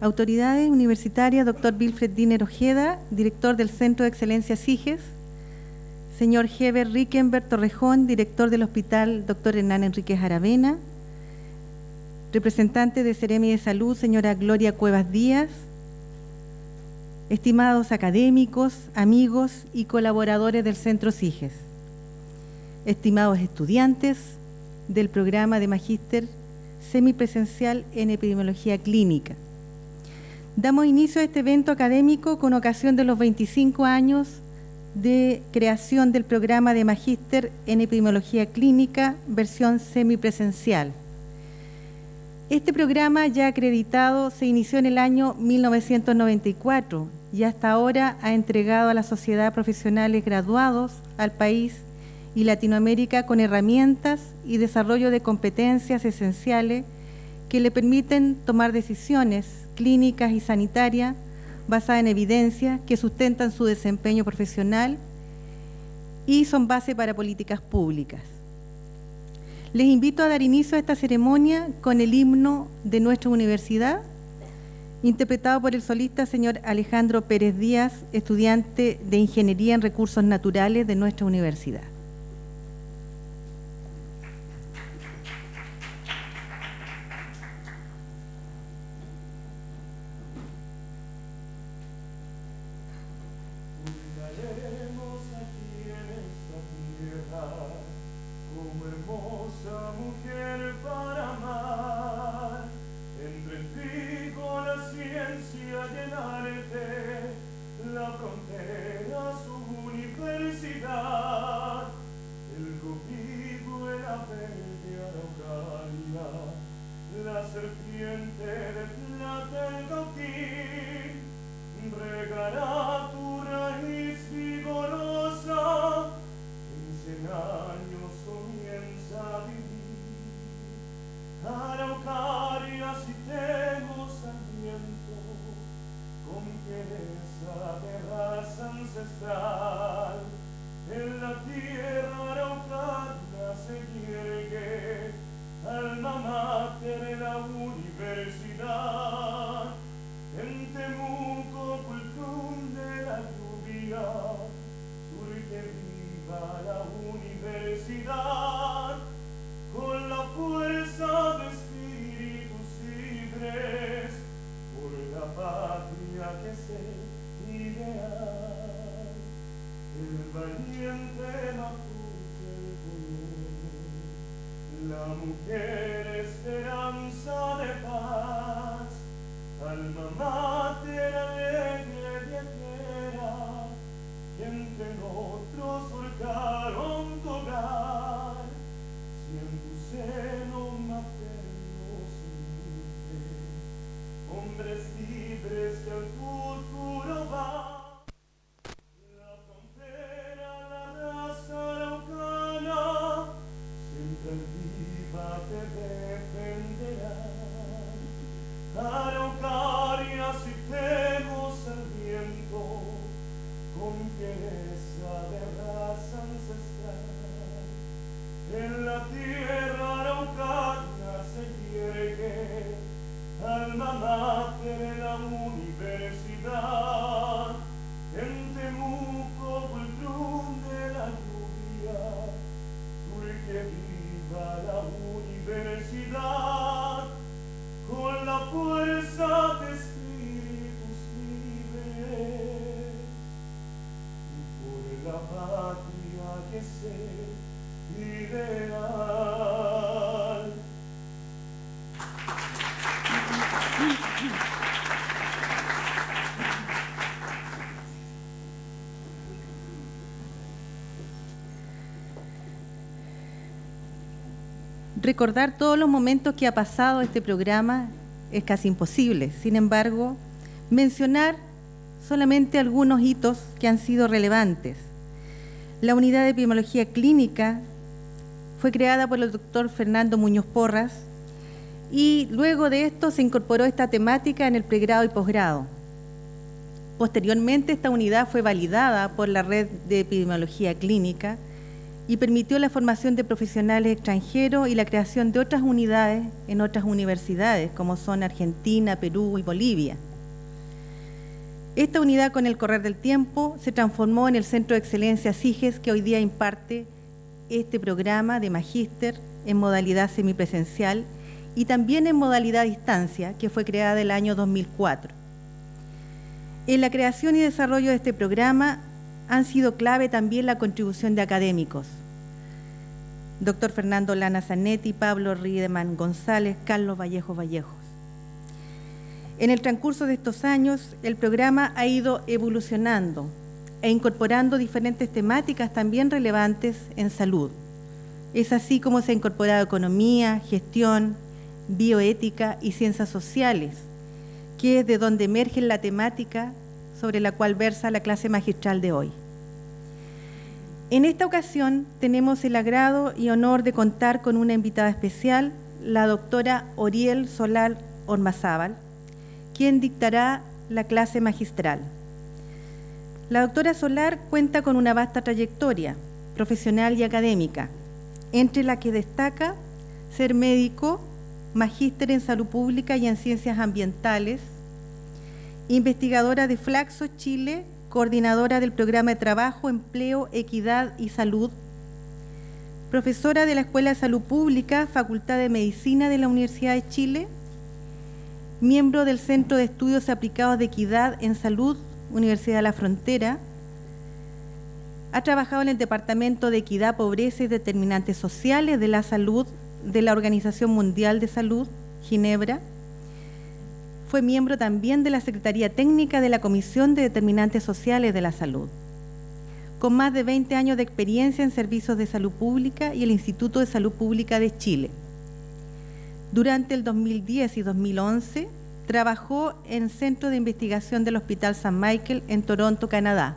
Autoridades universitarias, doctor Wilfred Diner Ojeda, director del Centro de Excelencia SIGES, señor Heber Rickenberg Torrejón, director del Hospital Dr. Hernán Enríquez Aravena, representante de Seremi de Salud, señora Gloria Cuevas Díaz, estimados académicos, amigos y colaboradores del Centro SIGES, estimados estudiantes del programa de Magíster Semipresencial en Epidemiología Clínica. Damos inicio a este evento académico con ocasión de los 25 años de creación del programa de Magíster en Epidemiología Clínica, versión semipresencial. Este programa ya acreditado se inició en el año 1994 y hasta ahora ha entregado a la sociedad profesionales graduados al país y Latinoamérica con herramientas y desarrollo de competencias esenciales que le permiten tomar decisiones clínicas y sanitarias basadas en evidencia que sustentan su desempeño profesional y son base para políticas públicas. Les invito a dar inicio a esta ceremonia con el himno de nuestra universidad, interpretado por el solista señor Alejandro Pérez Díaz, estudiante de Ingeniería en Recursos Naturales de nuestra universidad. Recordar todos los momentos que ha pasado este programa es casi imposible. Sin embargo, mencionar solamente algunos hitos que han sido relevantes. La unidad de epidemiología clínica fue creada por el doctor Fernando Muñoz Porras y luego de esto se incorporó esta temática en el pregrado y posgrado. Posteriormente, esta unidad fue validada por la red de epidemiología clínica y permitió la formación de profesionales extranjeros y la creación de otras unidades en otras universidades, como son Argentina, Perú y Bolivia. Esta unidad, con el correr del tiempo, se transformó en el Centro de Excelencia SIGES, que hoy día imparte este programa de magíster en modalidad semipresencial y también en modalidad a distancia, que fue creada el año 2004. En la creación y desarrollo de este programa han sido clave también la contribución de académicos. Doctor Fernando Lana Zanetti, Pablo Riedemann González, Carlos Vallejos Vallejos. En el transcurso de estos años, el programa ha ido evolucionando e incorporando diferentes temáticas también relevantes en salud. Es así como se ha incorporado economía, gestión, bioética y ciencias sociales, que es de donde emerge la temática sobre la cual versa la clase magistral de hoy. En esta ocasión tenemos el agrado y honor de contar con una invitada especial, la doctora Oriel Solar Ormazábal, quien dictará la clase magistral. La doctora Solar cuenta con una vasta trayectoria profesional y académica, entre la que destaca ser médico, magíster en salud pública y en ciencias ambientales, investigadora de Flaxo Chile, coordinadora del programa de trabajo, empleo, equidad y salud, profesora de la Escuela de Salud Pública, Facultad de Medicina de la Universidad de Chile, miembro del Centro de Estudios Aplicados de Equidad en Salud, Universidad de la Frontera. Ha trabajado en el Departamento de Equidad, Pobreza y Determinantes Sociales de la Salud de la Organización Mundial de Salud, Ginebra. Fue miembro también de la Secretaría Técnica de la Comisión de Determinantes Sociales de la Salud. Con más de 20 años de experiencia en servicios de salud pública y el Instituto de Salud Pública de Chile. Durante el 2010 y 2011, trabajó en Centro de Investigación del Hospital San Michael en Toronto, Canadá.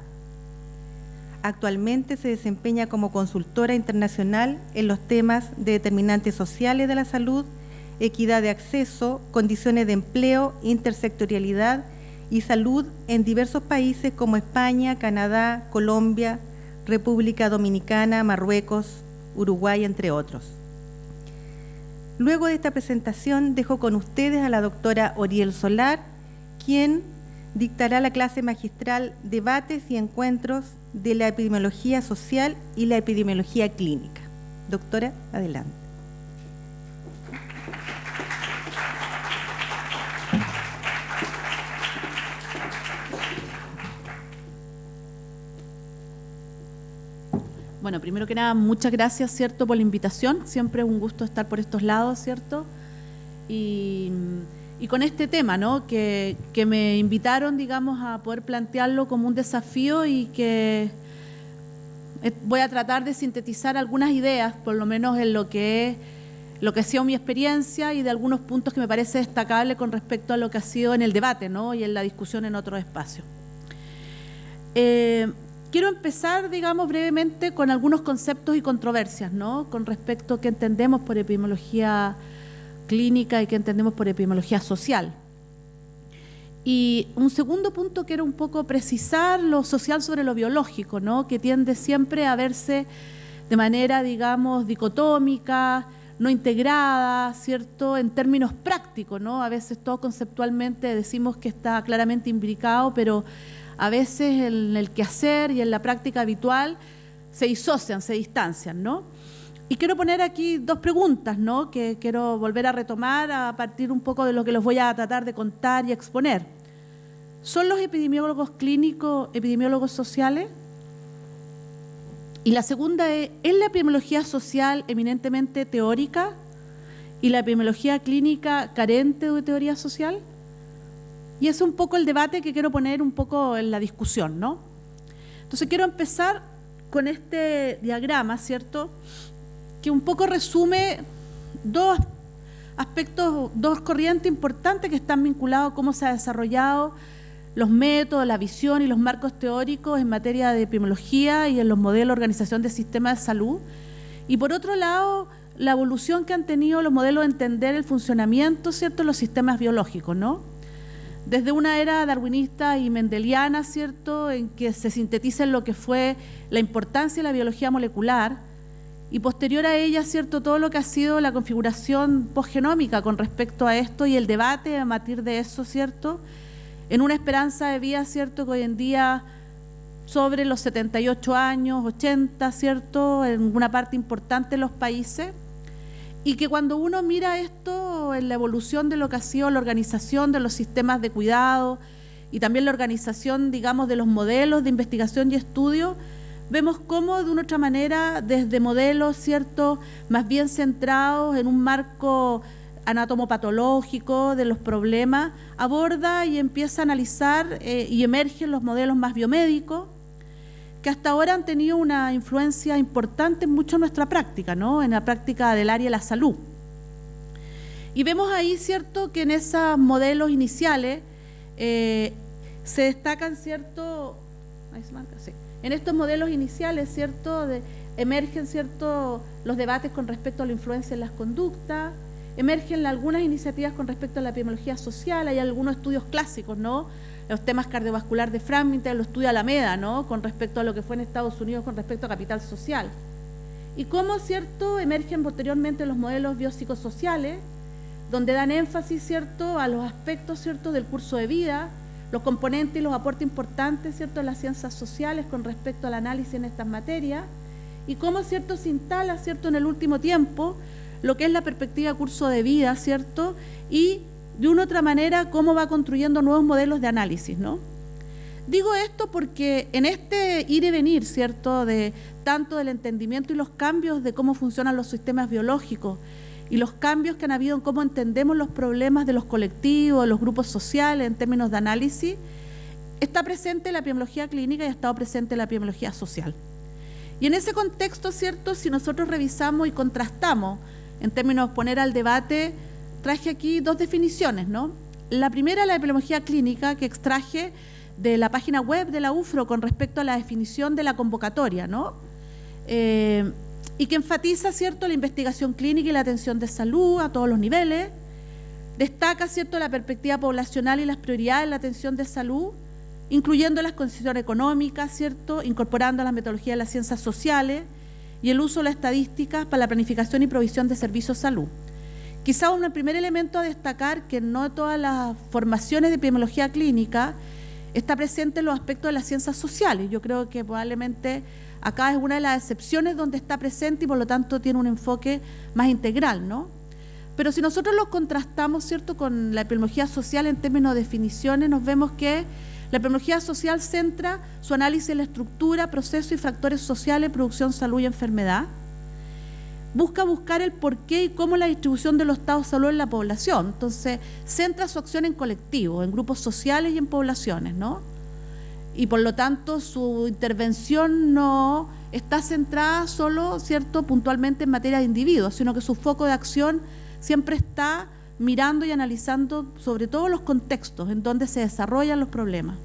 Actualmente se desempeña como consultora internacional en los temas de determinantes sociales de la salud, equidad de acceso, condiciones de empleo, intersectorialidad y salud en diversos países como España, Canadá, Colombia, República Dominicana, Marruecos, Uruguay, entre otros. Luego de esta presentación, dejo con ustedes a la doctora Oriel Solar, quien dictará la clase magistral Debates y Encuentros de la Epidemiología Social y la Epidemiología Clínica. Doctora, adelante. Bueno, primero que nada, muchas gracias, ¿cierto?, por la invitación. Siempre es un gusto estar por estos lados, ¿cierto? Y con este tema, ¿no?, que me invitaron, digamos, a poder plantearlo como un desafío y que voy a tratar de sintetizar algunas ideas, por lo menos en lo que ha sido mi experiencia y de algunos puntos que me parece destacable con respecto a lo que ha sido en el debate, ¿no?, y en la discusión en otros espacios. Quiero empezar, digamos, brevemente con algunos conceptos y controversias, ¿no?, con respecto a qué entendemos por epidemiología clínica y qué entendemos por epidemiología social. Y un segundo punto, quiero un poco precisar lo social sobre lo biológico, ¿no?, que tiende siempre a verse de manera, digamos, dicotómica, no integrada, ¿cierto?, en términos prácticos, ¿no? A veces todo conceptualmente decimos que está claramente imbricado, pero a veces en el quehacer y en la práctica habitual se disocian, se distancian, ¿no? Y quiero poner aquí dos preguntas, ¿no?, que quiero volver a retomar a partir un poco de lo que los voy a tratar de contar y exponer. ¿Son los epidemiólogos clínicos epidemiólogos sociales? Y la segunda ¿es la epidemiología social eminentemente teórica y la epidemiología clínica carente de teoría social? Y es un poco el debate que quiero poner un poco en la discusión, ¿no? Entonces quiero empezar con este diagrama, ¿cierto?, que un poco resume dos aspectos, dos corrientes importantes que están vinculados a cómo se ha desarrollado los métodos, la visión y los marcos teóricos en materia de epidemiología y en los modelos de organización de sistemas de salud. Y por otro lado, la evolución que han tenido los modelos de entender el funcionamiento, ¿cierto?, de los sistemas biológicos, ¿no? Desde una era darwinista y mendeliana, ¿cierto?, en que se sintetiza en lo que fue la importancia de la biología molecular y posterior a ella, ¿cierto?, todo lo que ha sido la configuración postgenómica con respecto a esto y el debate a partir de eso, ¿cierto?, en una esperanza de vida, ¿cierto?, que hoy en día sobre los 78 años, 80, ¿cierto?, en una parte importante de los países, y que cuando uno mira esto en la evolución de lo que ha sido la organización de los sistemas de cuidado y también la organización, digamos, de los modelos de investigación y estudio, vemos cómo de una otra manera, desde modelos, ¿cierto?, más bien centrados en un marco anatomopatológico de los problemas, aborda y empieza a analizar y emergen los modelos más biomédicos, que hasta ahora han tenido una influencia importante mucho en nuestra práctica, ¿no?, en la práctica del área de la salud. Y vemos ahí, ¿cierto?, que en esos modelos iniciales se destacan, ¿cierto?, ahí se marca, sí. En estos modelos iniciales, ¿cierto?, emergen, ¿cierto?, los debates con respecto a la influencia en las conductas, emergen algunas iniciativas con respecto a la epidemiología social, hay algunos estudios clásicos, ¿no?, los temas cardiovascular de Framingham, los estudios Alameda, ¿no?, con respecto a lo que fue en Estados Unidos con respecto a capital social. Y cómo, ¿cierto?, emergen posteriormente los modelos biopsicosociales, donde dan énfasis, ¿cierto?, a los aspectos, ¿cierto?, del curso de vida, los componentes y los aportes importantes, ¿cierto?, de las ciencias sociales con respecto al análisis en estas materias, y cómo, ¿cierto?, se instala, ¿cierto?, en el último tiempo lo que es la perspectiva de curso de vida, ¿cierto?, y de una u otra manera cómo va construyendo nuevos modelos de análisis, ¿no? Digo esto porque en este ir y venir, ¿cierto?, de tanto del entendimiento y los cambios de cómo funcionan los sistemas biológicos y los cambios que han habido en cómo entendemos los problemas de los colectivos, de los grupos sociales en términos de análisis, está presente la epidemiología clínica y ha estado presente la epidemiología social. Y en ese contexto, ¿cierto?, si nosotros revisamos y contrastamos en términos de poner al debate, traje aquí dos definiciones, ¿no? La primera, la epidemiología clínica, que extraje de la página web de la UFRO con respecto a la definición de la convocatoria, ¿no? Y que enfatiza, ¿cierto?, la investigación clínica y la atención de salud a todos los niveles, destaca, ¿cierto?, la perspectiva poblacional y las prioridades de la atención de salud, incluyendo las condiciones económicas, ¿cierto?, incorporando las metodologías de las ciencias sociales y el uso de las estadísticas para la planificación y provisión de servicios de salud. Quizá un primer elemento a destacar que no todas las formaciones de epidemiología clínica está presente en los aspectos de las ciencias sociales. Yo creo que probablemente acá es una de las excepciones donde está presente y por lo tanto tiene un enfoque más integral, ¿no? Pero si nosotros los contrastamos, ¿cierto?, con la epidemiología social en términos de definiciones, nos vemos que la epidemiología social centra su análisis en la estructura, procesos y factores sociales, producción, salud y enfermedad. Busca buscar el porqué y cómo la distribución de los estados de salud en la población. Entonces, centra su acción en colectivos, en grupos sociales y en poblaciones, ¿no? Y por lo tanto, su intervención no está centrada solo, ¿cierto?, puntualmente en materia de individuos, sino que su foco de acción siempre está mirando y analizando sobre todo los contextos en donde se desarrollan los problemas.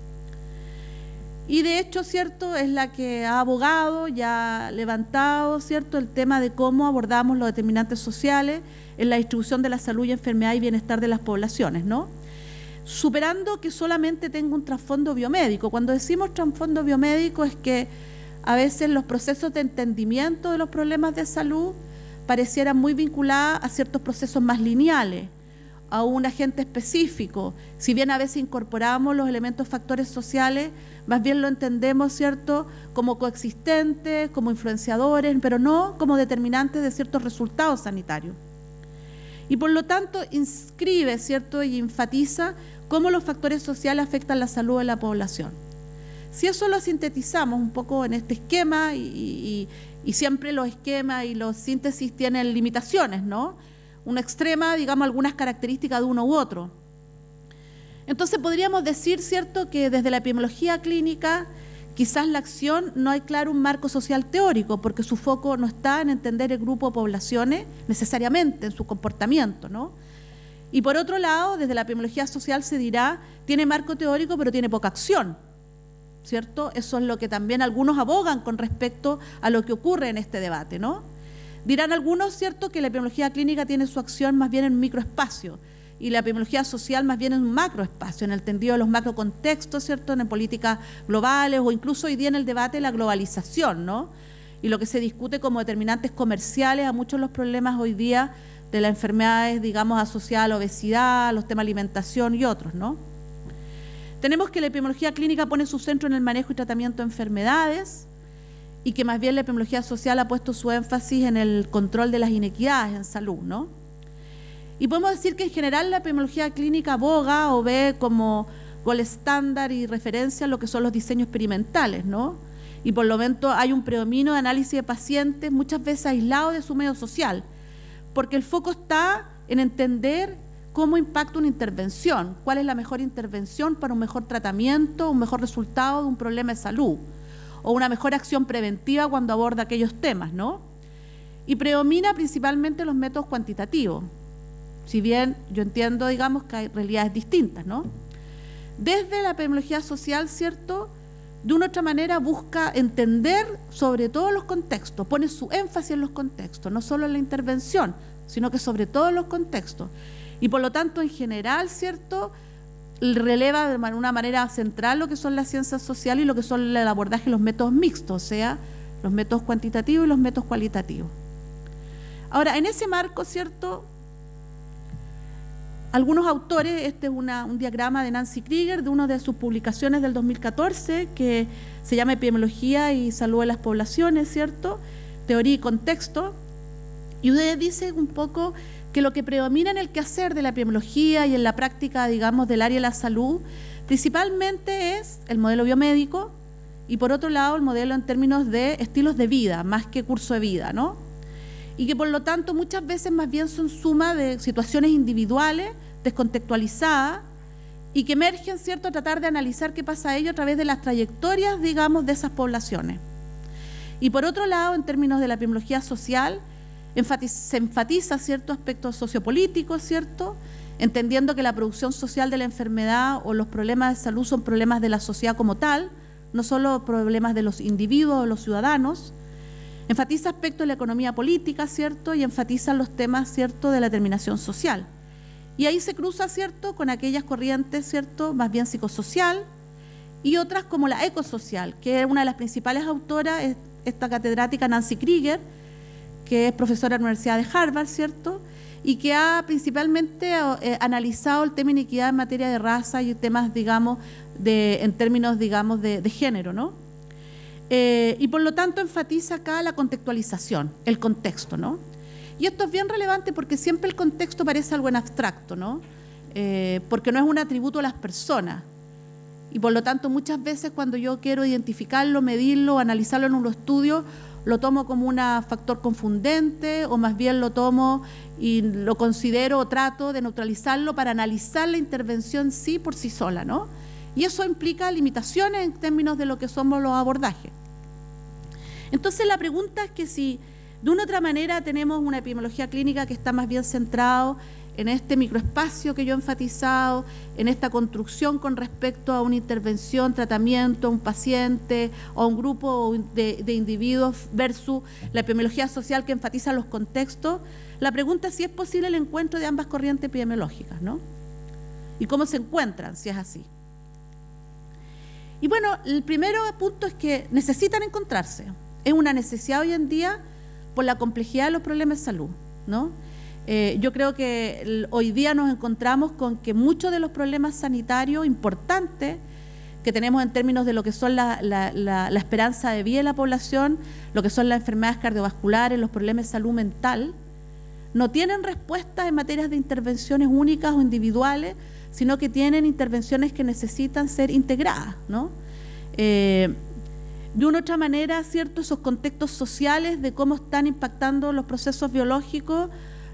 Y de hecho, ¿cierto?, es la que ha abogado y ha levantado, ¿cierto?, el tema de cómo abordamos los determinantes sociales en la distribución de la salud y enfermedad y bienestar de las poblaciones, ¿no? Superando que solamente tenga un trasfondo biomédico. Cuando decimos trasfondo biomédico es que a veces los procesos de entendimiento de los problemas de salud parecieran muy vinculados a ciertos procesos más lineales, a un agente específico. Si bien a veces incorporamos los elementos factores sociales, más bien lo entendemos, ¿cierto?, como coexistentes, como influenciadores, pero no como determinantes de ciertos resultados sanitarios. Y por lo tanto inscribe, ¿cierto?, y enfatiza cómo los factores sociales afectan la salud de la población. Si eso lo sintetizamos un poco en este esquema, y siempre los esquemas y los síntesis tienen limitaciones, ¿no?, una extrema, digamos, algunas características de uno u otro. Entonces podríamos decir, ¿cierto?, que desde la epidemiología clínica quizás la acción no hay claro un marco social teórico, porque su foco no está en entender el grupo de poblaciones necesariamente, en su comportamiento, ¿no? Y por otro lado, desde la epidemiología social se dirá, tiene marco teórico pero tiene poca acción, ¿cierto? Eso es lo que también algunos abogan con respecto a lo que ocurre en este debate, ¿no? Dirán algunos, ¿cierto?, que la epidemiología clínica tiene su acción más bien en un microespacio y la epidemiología social más bien en un macroespacio, en el tendido de los macrocontextos, ¿cierto?, en políticas globales o incluso hoy día en el debate de la globalización, ¿no? y lo que se discute como determinantes comerciales a muchos de los problemas hoy día de las enfermedades, digamos, asociadas a la obesidad, a los temas de alimentación y otros, ¿no? Tenemos que la epidemiología clínica pone su centro en el manejo y tratamiento de enfermedades y que más bien la epidemiología social ha puesto su énfasis en el control de las inequidades en salud, ¿no? Y podemos decir que en general la epidemiología clínica aboga o ve como gold estándar y referencia lo que son los diseños experimentales, ¿no? Y por lo tanto hay un predominio de análisis de pacientes muchas veces aislados de su medio social, porque el foco está en entender cómo impacta una intervención, cuál es la mejor intervención para un mejor tratamiento, un mejor resultado de un problema de salud, o una mejor acción preventiva cuando aborda aquellos temas, ¿no? Y predomina principalmente los métodos cuantitativos, si bien yo entiendo, digamos, que hay realidades distintas, ¿no? Desde la epidemiología social, ¿cierto?, de una u otra manera busca entender sobre todo los contextos, pone su énfasis en los contextos, no solo en la intervención, sino que sobre todo en los contextos. Y por lo tanto, en general, ¿cierto?, releva de una manera central lo que son las ciencias sociales y lo que son el abordaje de los métodos mixtos, o sea, los métodos cuantitativos y los métodos cualitativos. Ahora, en ese marco, ¿cierto?, algunos autores, este es un diagrama de Nancy Krieger, de una de sus publicaciones del 2014, que se llama Epidemiología y Salud de las Poblaciones, ¿cierto?, Teoría y Contexto, y usted dice un poco que lo que predomina en el quehacer de la epidemiología y en la práctica, digamos, del área de la salud, principalmente es el modelo biomédico y por otro lado el modelo en términos de estilos de vida, más que curso de vida, ¿no? Y que por lo tanto muchas veces más bien son suma de situaciones individuales, descontextualizadas, y que emergen, ¿cierto?, a tratar de analizar qué pasa a ello a través de las trayectorias, digamos, de esas poblaciones. Y por otro lado, en términos de la epidemiología social, se enfatiza ciertos aspectos sociopolíticos, ¿cierto?, entendiendo que la producción social de la enfermedad o los problemas de salud son problemas de la sociedad como tal, no solo problemas de los individuos o los ciudadanos. Enfatiza aspectos de la economía política, ¿cierto?, y enfatiza los temas, ¿cierto?, de la determinación social. Y ahí se cruza, ¿cierto?, con aquellas corrientes, ¿cierto?, más bien psicosocial, y otras como la ecosocial, que es una de las principales autoras, es esta catedrática Nancy Krieger, que es profesora de la Universidad de Harvard, ¿cierto?, y que ha principalmente analizado el tema de inequidad en materia de raza y temas, digamos, en términos, digamos, de género, ¿no? Y por lo tanto enfatiza acá la contextualización, el contexto, ¿no? Y esto es bien relevante porque siempre el contexto parece algo en abstracto, ¿no? Porque no es un atributo a las personas. Y por lo tanto muchas veces cuando yo quiero identificarlo, medirlo, analizarlo en un estudio, lo tomo como un factor confundente o más bien lo tomo y lo considero o trato de neutralizarlo para analizar la intervención sí por sí sola, ¿no? Y eso implica limitaciones en términos de lo que somos los abordajes. Entonces la pregunta es que si de una u otra manera tenemos una epidemiología clínica que está más bien centrado en este microespacio que yo he enfatizado, en esta construcción con respecto a una intervención, tratamiento, a un paciente o a un grupo de individuos versus la epidemiología social que enfatiza los contextos, la pregunta es si es posible el encuentro de ambas corrientes epidemiológicas, ¿no? Y cómo se encuentran, si es así. Y bueno, el primer punto es que necesitan encontrarse. Es una necesidad hoy en día por la complejidad de los problemas de salud, ¿no? Yo creo que hoy día nos encontramos con que muchos de los problemas sanitarios importantes que tenemos en términos de lo que son la esperanza de vida de la población, lo que son las enfermedades cardiovasculares, los problemas de salud mental, no tienen respuestas en materias de intervenciones únicas o individuales, sino que tienen intervenciones que necesitan ser integradas, ¿no? De una u otra manera, ¿cierto?, esos contextos sociales de cómo están impactando los procesos biológicos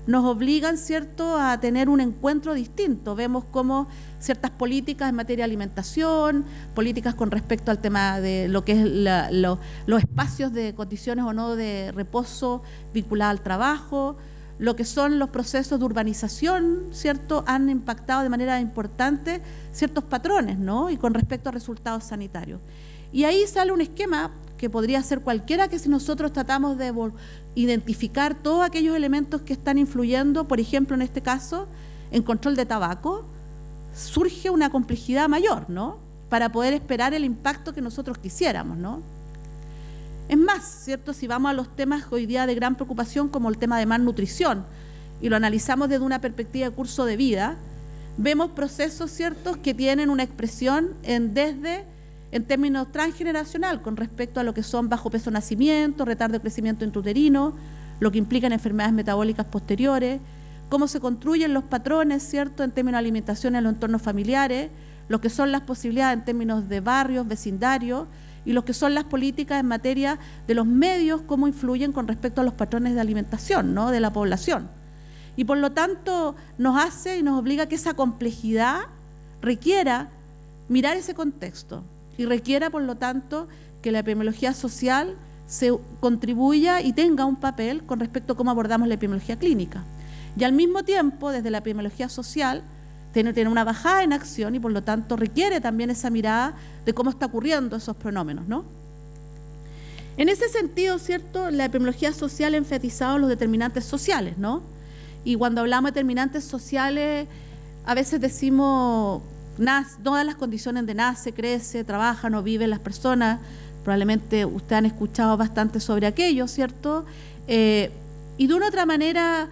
nos obligan, ¿cierto?, a tener un encuentro distinto. Vemos cómo ciertas políticas en materia de alimentación, políticas con respecto al tema de lo que es los espacios de condiciones o no de reposo vinculadas al trabajo, lo que son los procesos de urbanización, ¿cierto?, han impactado de manera importante ciertos patrones, ¿no?, y con respecto a resultados sanitarios. Y ahí sale un esquema que podría ser cualquiera, que si nosotros tratamos de identificar todos aquellos elementos que están influyendo, por ejemplo, en este caso, en control de tabaco, surge una complejidad mayor, ¿no?, para poder esperar el impacto que nosotros quisiéramos, ¿no? Es más, ¿cierto? Si vamos a los temas hoy día de gran preocupación, como el tema de malnutrición, y lo analizamos desde una perspectiva de curso de vida, vemos procesos, ¿ciertos?, que tienen una expresión en términos transgeneracional, con respecto a lo que son bajo peso nacimiento, retardo de crecimiento intrauterino, lo que implican enfermedades metabólicas posteriores, cómo se construyen los patrones, ¿cierto?, en términos de alimentación en los entornos familiares, lo que son las posibilidades en términos de barrios, vecindarios, y lo que son las políticas en materia de los medios, cómo influyen con respecto a los patrones de alimentación, ¿no?, de la población. Y por lo tanto nos hace y nos obliga a que esa complejidad requiera mirar ese contexto y requiera, por lo tanto, que la epidemiología social se contribuya y tenga un papel con respecto a cómo abordamos la epidemiología clínica. Y al mismo tiempo, desde la epidemiología social, tiene una bajada en acción y por lo tanto requiere también esa mirada de cómo está ocurriendo esos fenómenos, ¿no? En ese sentido, ¿cierto?, la epidemiología social ha enfatizado los determinantes sociales, ¿no? Y cuando hablamos de determinantes sociales, a veces decimos todas las condiciones de nace, crece, trabajan o viven las personas. Probablemente ustedes han escuchado bastante sobre aquello, ¿cierto? Y de una u otra manera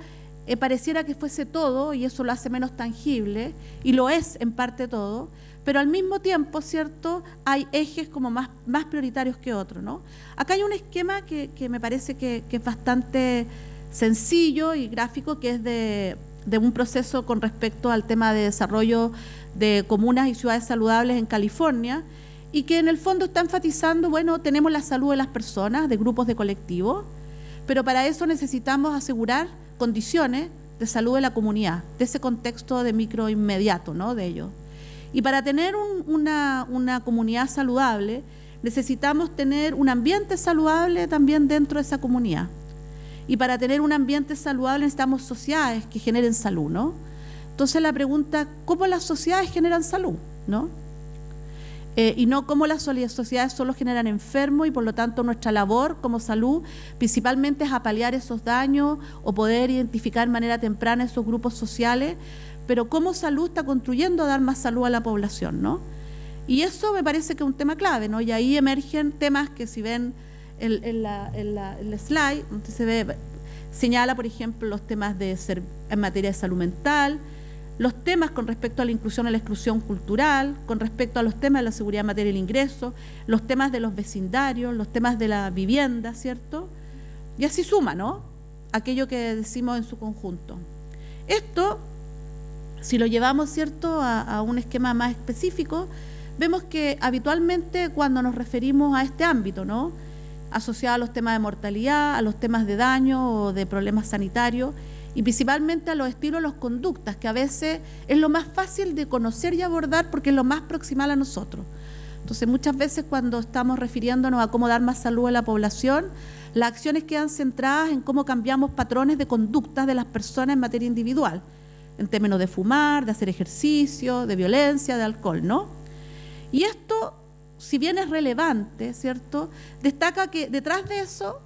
pareciera que fuese todo, y eso lo hace menos tangible, y lo es en parte todo, pero al mismo tiempo, ¿cierto?, hay ejes como más prioritarios que otros, ¿no? Acá hay un esquema que me parece que es bastante sencillo y gráfico, que es de un proceso con respecto al tema de desarrollo de comunas y ciudades saludables en California, y que en el fondo está enfatizando, bueno, tenemos la salud de las personas, de grupos de colectivos, pero para eso necesitamos asegurar condiciones de salud de la comunidad, de ese contexto de micro inmediato, ¿no?, de ellos. Y para tener una comunidad saludable, necesitamos tener un ambiente saludable también dentro de esa comunidad. Y para tener un ambiente saludable necesitamos sociedades que generen salud, ¿no? Entonces la pregunta, ¿cómo las sociedades generan salud?, ¿no? Y no cómo las sociedades solo generan enfermos, y por lo tanto nuestra labor como salud principalmente es paliar esos daños o poder identificar de manera temprana esos grupos sociales, pero cómo salud está contribuyendo a dar más salud a la población, ¿no? Y eso me parece que es un tema clave, ¿no? Y ahí emergen temas que, si ven el slide, donde se ve, señala, por ejemplo, los temas en materia de salud mental, los temas con respecto a la inclusión y la exclusión cultural, con respecto a los temas de la seguridad en materia del ingreso, los temas de los vecindarios, los temas de la vivienda, ¿cierto? Y así suma, ¿no?, aquello que decimos en su conjunto. Esto, si lo llevamos, ¿cierto?, a un esquema más específico, vemos que habitualmente cuando nos referimos a este ámbito, ¿no?, asociado a los temas de mortalidad, a los temas de daño o de problemas sanitarios, y principalmente a los estilos, las conductas, que a veces es lo más fácil de conocer y abordar porque es lo más proximal a nosotros. Entonces, muchas veces cuando estamos refiriéndonos a cómo dar más salud a la población, las acciones quedan centradas en cómo cambiamos patrones de conductas de las personas en materia individual, en términos de fumar, de hacer ejercicio, de violencia, de alcohol, ¿no? Y esto, si bien es relevante, ¿cierto?, destaca que detrás de eso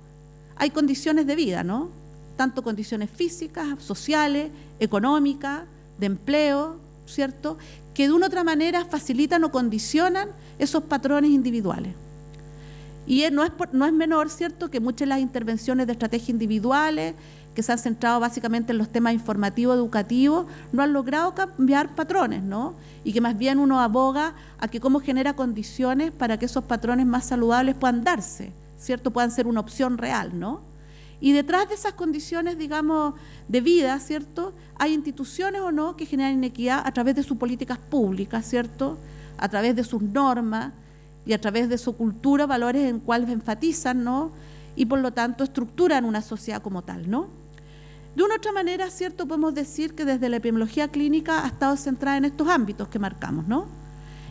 hay condiciones de vida, ¿no?, tanto condiciones físicas, sociales, económicas, de empleo, ¿cierto?, que de una u otra manera facilitan o condicionan esos patrones individuales. Y no es menor, ¿cierto?, que muchas de las intervenciones de estrategias individuales, que se han centrado básicamente en los temas informativos, educativos, no han logrado cambiar patrones, ¿no? Y que más bien uno aboga a que cómo genera condiciones para que esos patrones más saludables puedan darse, ¿cierto?, puedan ser una opción real, ¿no? Y detrás de esas condiciones, digamos, de vida, ¿cierto?, hay instituciones o no que generan inequidad a través de sus políticas públicas, ¿cierto?, a través de sus normas y a través de su cultura, valores en cuales enfatizan, ¿no?, y por lo tanto estructuran una sociedad como tal, ¿no? De una u otra manera, ¿cierto?, podemos decir que desde la epidemiología clínica ha estado centrada en estos ámbitos que marcamos, ¿no?,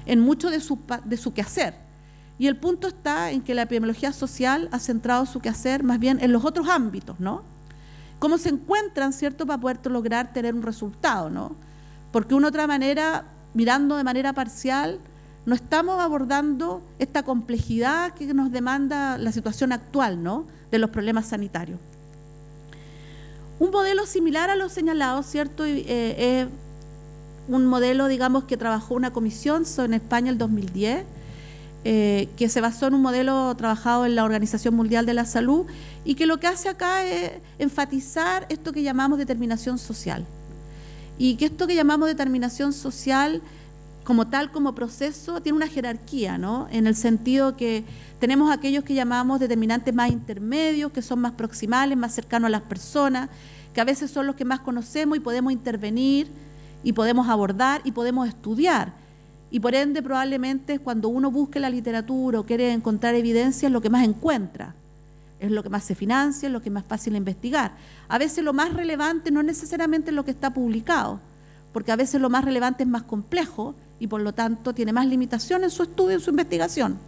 en mucho de su quehacer. Y el punto está en que la epidemiología social ha centrado su quehacer más bien en los otros ámbitos, ¿no? Cómo se encuentran, ¿cierto?, para poder lograr tener un resultado, ¿no? Porque de una u otra manera, mirando de manera parcial, no estamos abordando esta complejidad que nos demanda la situación actual, ¿no?, de los problemas sanitarios. Un modelo similar a lo señalado, ¿cierto?, es un modelo, digamos, que trabajó una comisión en España el 2010, que se basó en un modelo trabajado en la Organización Mundial de la Salud y que lo que hace acá es enfatizar esto que llamamos determinación social. Y que esto que llamamos determinación social como tal, como proceso, tiene una jerarquía, ¿no? En el sentido que tenemos aquellos que llamamos determinantes más intermedios, que son más proximales, más cercanos a las personas, que a veces son los que más conocemos y podemos intervenir y podemos abordar y podemos estudiar. Y por ende, probablemente, cuando uno busque la literatura o quiere encontrar evidencia, es lo que más encuentra. Es lo que más se financia, es lo que es más fácil de investigar. A veces lo más relevante no es necesariamente lo que está publicado, porque a veces lo más relevante es más complejo y por lo tanto tiene más limitaciones en su estudio, en su investigación.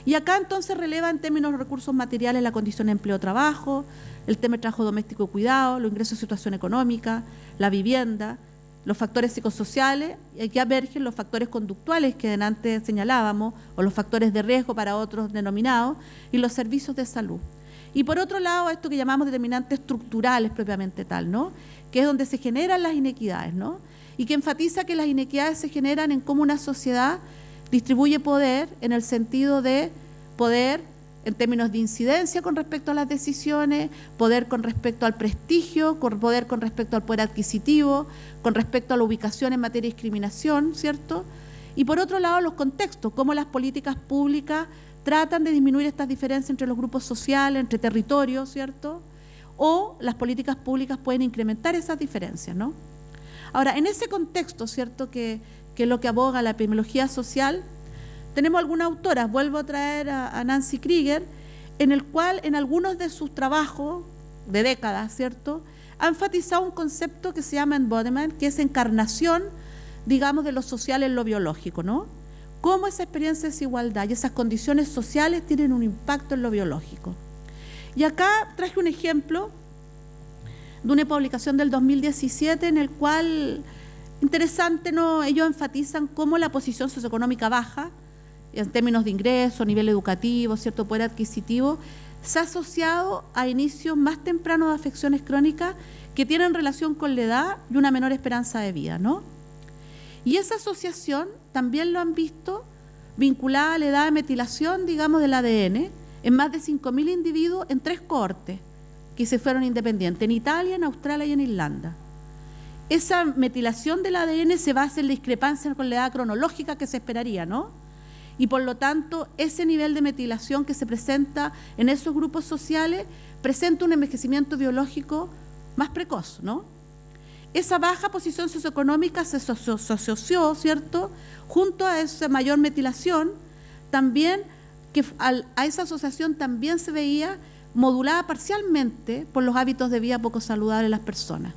Y acá entonces releva en términos de recursos materiales la condición de empleo-trabajo, el tema de trabajo doméstico y cuidado, los ingresos de situación económica, la vivienda, los factores psicosociales, y aquí emergen los factores conductuales que antes señalábamos, o los factores de riesgo para otros denominados, y los servicios de salud. Y por otro lado, esto que llamamos determinantes estructurales propiamente tal, ¿no? Que es donde se generan las inequidades, ¿no? Y que enfatiza que las inequidades se generan en cómo una sociedad distribuye poder en el sentido de poder en términos de incidencia con respecto a las decisiones, poder con respecto al prestigio, poder con respecto al poder adquisitivo, con respecto a la ubicación en materia de discriminación, ¿cierto? Y por otro lado, los contextos, cómo las políticas públicas tratan de disminuir estas diferencias entre los grupos sociales, entre territorios, ¿cierto? O las políticas públicas pueden incrementar esas diferencias, ¿no? Ahora, en ese contexto, ¿cierto?, que es lo que aboga la epidemiología social, tenemos algunas autoras, vuelvo a traer a Nancy Krieger, en el cual en algunos de sus trabajos de décadas, ¿cierto?, ha enfatizado un concepto que se llama embodiment, que es encarnación, digamos, de lo social en lo biológico, ¿no? Cómo esa experiencia de desigualdad y esas condiciones sociales tienen un impacto en lo biológico. Y acá traje un ejemplo de una publicación del 2017 en el cual, interesante, ¿no?, ellos enfatizan cómo la posición socioeconómica baja, en términos de ingreso, nivel educativo, cierto poder adquisitivo, se ha asociado a inicios más tempranos de afecciones crónicas que tienen relación con la edad y una menor esperanza de vida, ¿no? Y esa asociación también lo han visto vinculada a la edad de metilación, digamos, del ADN, en más de 5.000 individuos en 3 cohortes que se fueron independientes, en Italia, en Australia y en Irlanda. Esa metilación del ADN se basa en la discrepancia con la edad cronológica que se esperaría, ¿no? Y por lo tanto, ese nivel de metilación que se presenta en esos grupos sociales presenta un envejecimiento biológico más precoz, ¿no? Esa baja posición socioeconómica se asoció, ¿cierto?, junto a esa mayor metilación, también que a esa asociación también se veía modulada parcialmente por los hábitos de vida poco saludables de las personas,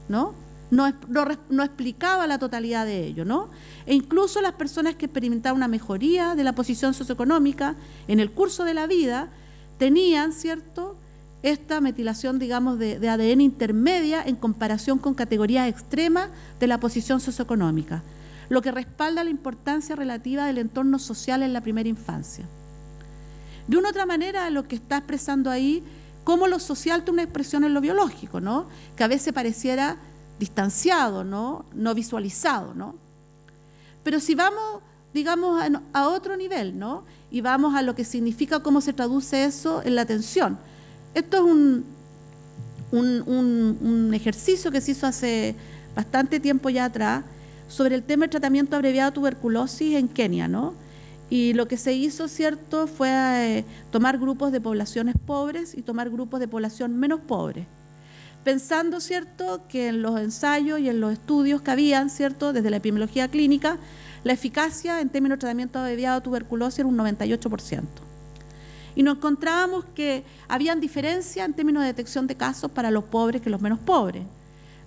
¿no? No explicaba la totalidad de ello, ¿no? E incluso las personas que experimentaban una mejoría de la posición socioeconómica en el curso de la vida tenían, ¿cierto?, esta metilación, digamos, de ADN intermedia en comparación con categorías extremas de la posición socioeconómica, lo que respalda la importancia relativa del entorno social en la primera infancia. De una otra manera, lo que está expresando ahí, cómo lo social tiene una expresión en lo biológico, ¿no?, que a veces pareciera distanciado, ¿no?, no visualizado, ¿no? Pero si vamos, digamos, a otro nivel, ¿no?, y vamos a lo que significa, cómo se traduce eso en la atención. Esto es un ejercicio que se hizo hace bastante tiempo ya atrás sobre el tema del tratamiento abreviado de tuberculosis en Kenia, ¿no? Y lo que se hizo, ¿cierto?, fue tomar grupos de poblaciones pobres y tomar grupos de población menos pobres, pensando, ¿cierto?, que en los ensayos y en los estudios que habían, ¿cierto?, desde la epidemiología clínica, la eficacia en términos de tratamiento abreviado de tuberculosis era un 98%. Y nos encontrábamos que habían diferencias en términos de detección de casos para los pobres que los menos pobres.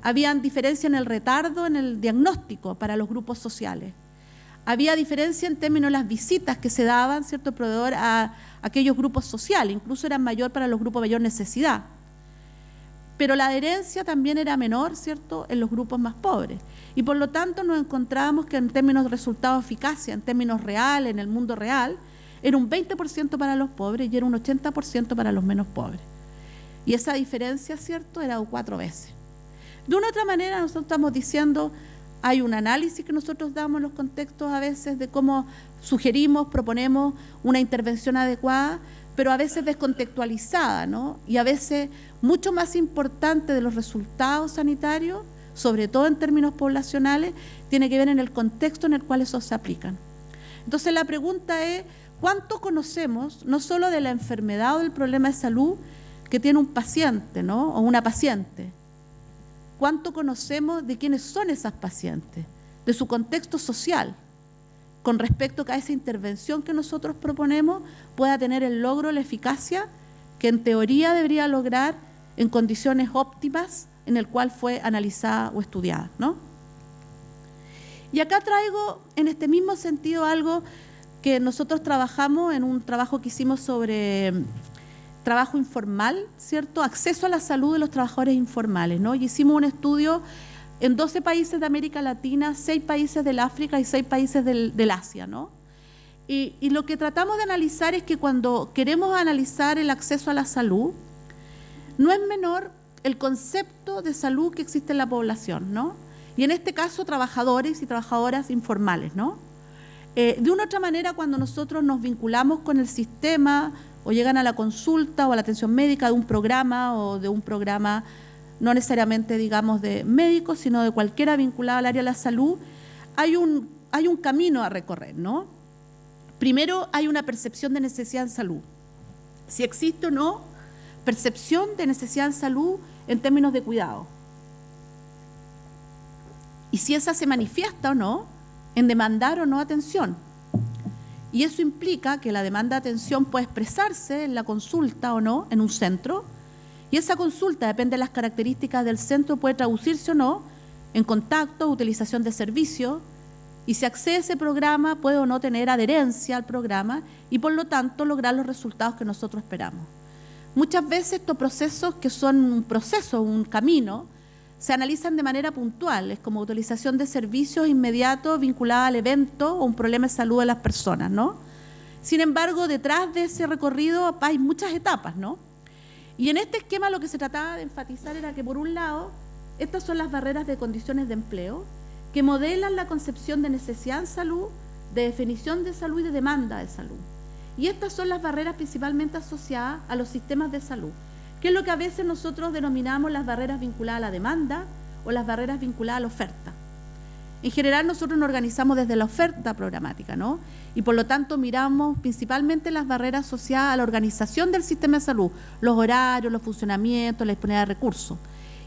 Habían diferencia en el retardo en el diagnóstico para los grupos sociales. Había diferencia en términos de las visitas que se daban, ¿cierto?, el proveedor a aquellos grupos sociales, incluso eran mayor para los grupos de mayor necesidad. Pero la adherencia también era menor, ¿cierto?, en los grupos más pobres. Y por lo tanto nos encontrábamos que en términos de resultado de eficacia, en términos reales, en el mundo real, era un 20% para los pobres y era un 80% para los menos pobres. Y esa diferencia, ¿cierto?, era 4 veces. De una otra manera, nosotros estamos diciendo, hay un análisis que nosotros damos en los contextos a veces de cómo sugerimos, proponemos una intervención adecuada, pero a veces descontextualizada, ¿no? Y a veces mucho más importante de los resultados sanitarios, sobre todo en términos poblacionales, tiene que ver en el contexto en el cual esos se aplican. Entonces la pregunta es, ¿cuánto conocemos no solo de la enfermedad o del problema de salud que tiene un paciente, ¿no? O una paciente? ¿Cuánto conocemos de quiénes son esas pacientes, de su contexto social, con respecto a esa intervención que nosotros proponemos pueda tener el logro, la eficacia que en teoría debería lograr en condiciones óptimas en el cual fue analizada o estudiada, ¿no? Y acá traigo en este mismo sentido algo que nosotros trabajamos en un trabajo que hicimos sobre trabajo informal, ¿cierto? Acceso a la salud de los trabajadores informales, ¿no? Y hicimos un estudio en 12 países de América Latina, 6 países del África y 6 países del Asia, ¿no? Y lo que tratamos de analizar es que cuando queremos analizar el acceso a la salud, no es menor el concepto de salud que existe en la población, ¿no? Y en este caso, trabajadores y trabajadoras informales, ¿no? De una u otra manera, cuando nosotros nos vinculamos con el sistema o llegan a la consulta o a la atención médica de un programa o de un programa no necesariamente, digamos, de médicos, sino de cualquiera vinculado al área de la salud, hay un camino a recorrer, ¿no? Primero, hay una percepción de necesidad en salud. Si existe o no percepción de necesidad en salud en términos de cuidado. Y si esa se manifiesta o no en demandar o no atención. Y eso implica que la demanda de atención puede expresarse en la consulta o no, en un centro, y esa consulta, depende de las características del centro, puede traducirse o no en contacto, utilización de servicios, y si accede a ese programa puede o no tener adherencia al programa y por lo tanto lograr los resultados que nosotros esperamos. Muchas veces estos procesos, que son un proceso, un camino, se analizan de manera puntual, es como utilización de servicios inmediatos vinculados al evento o un problema de salud de las personas, ¿no? Sin embargo, detrás de ese recorrido hay muchas etapas, ¿no? Y en este esquema lo que se trataba de enfatizar era que, por un lado, estas son las barreras de condiciones de empleo que modelan la concepción de necesidad en salud, de definición de salud y de demanda de salud. Y estas son las barreras principalmente asociadas a los sistemas de salud, que es lo que a veces nosotros denominamos las barreras vinculadas a la demanda o las barreras vinculadas a la oferta. En general nosotros nos organizamos desde la oferta programática, ¿no? Y por lo tanto miramos principalmente las barreras asociadas a la organización del sistema de salud, los horarios, los funcionamientos, la disponibilidad de recursos.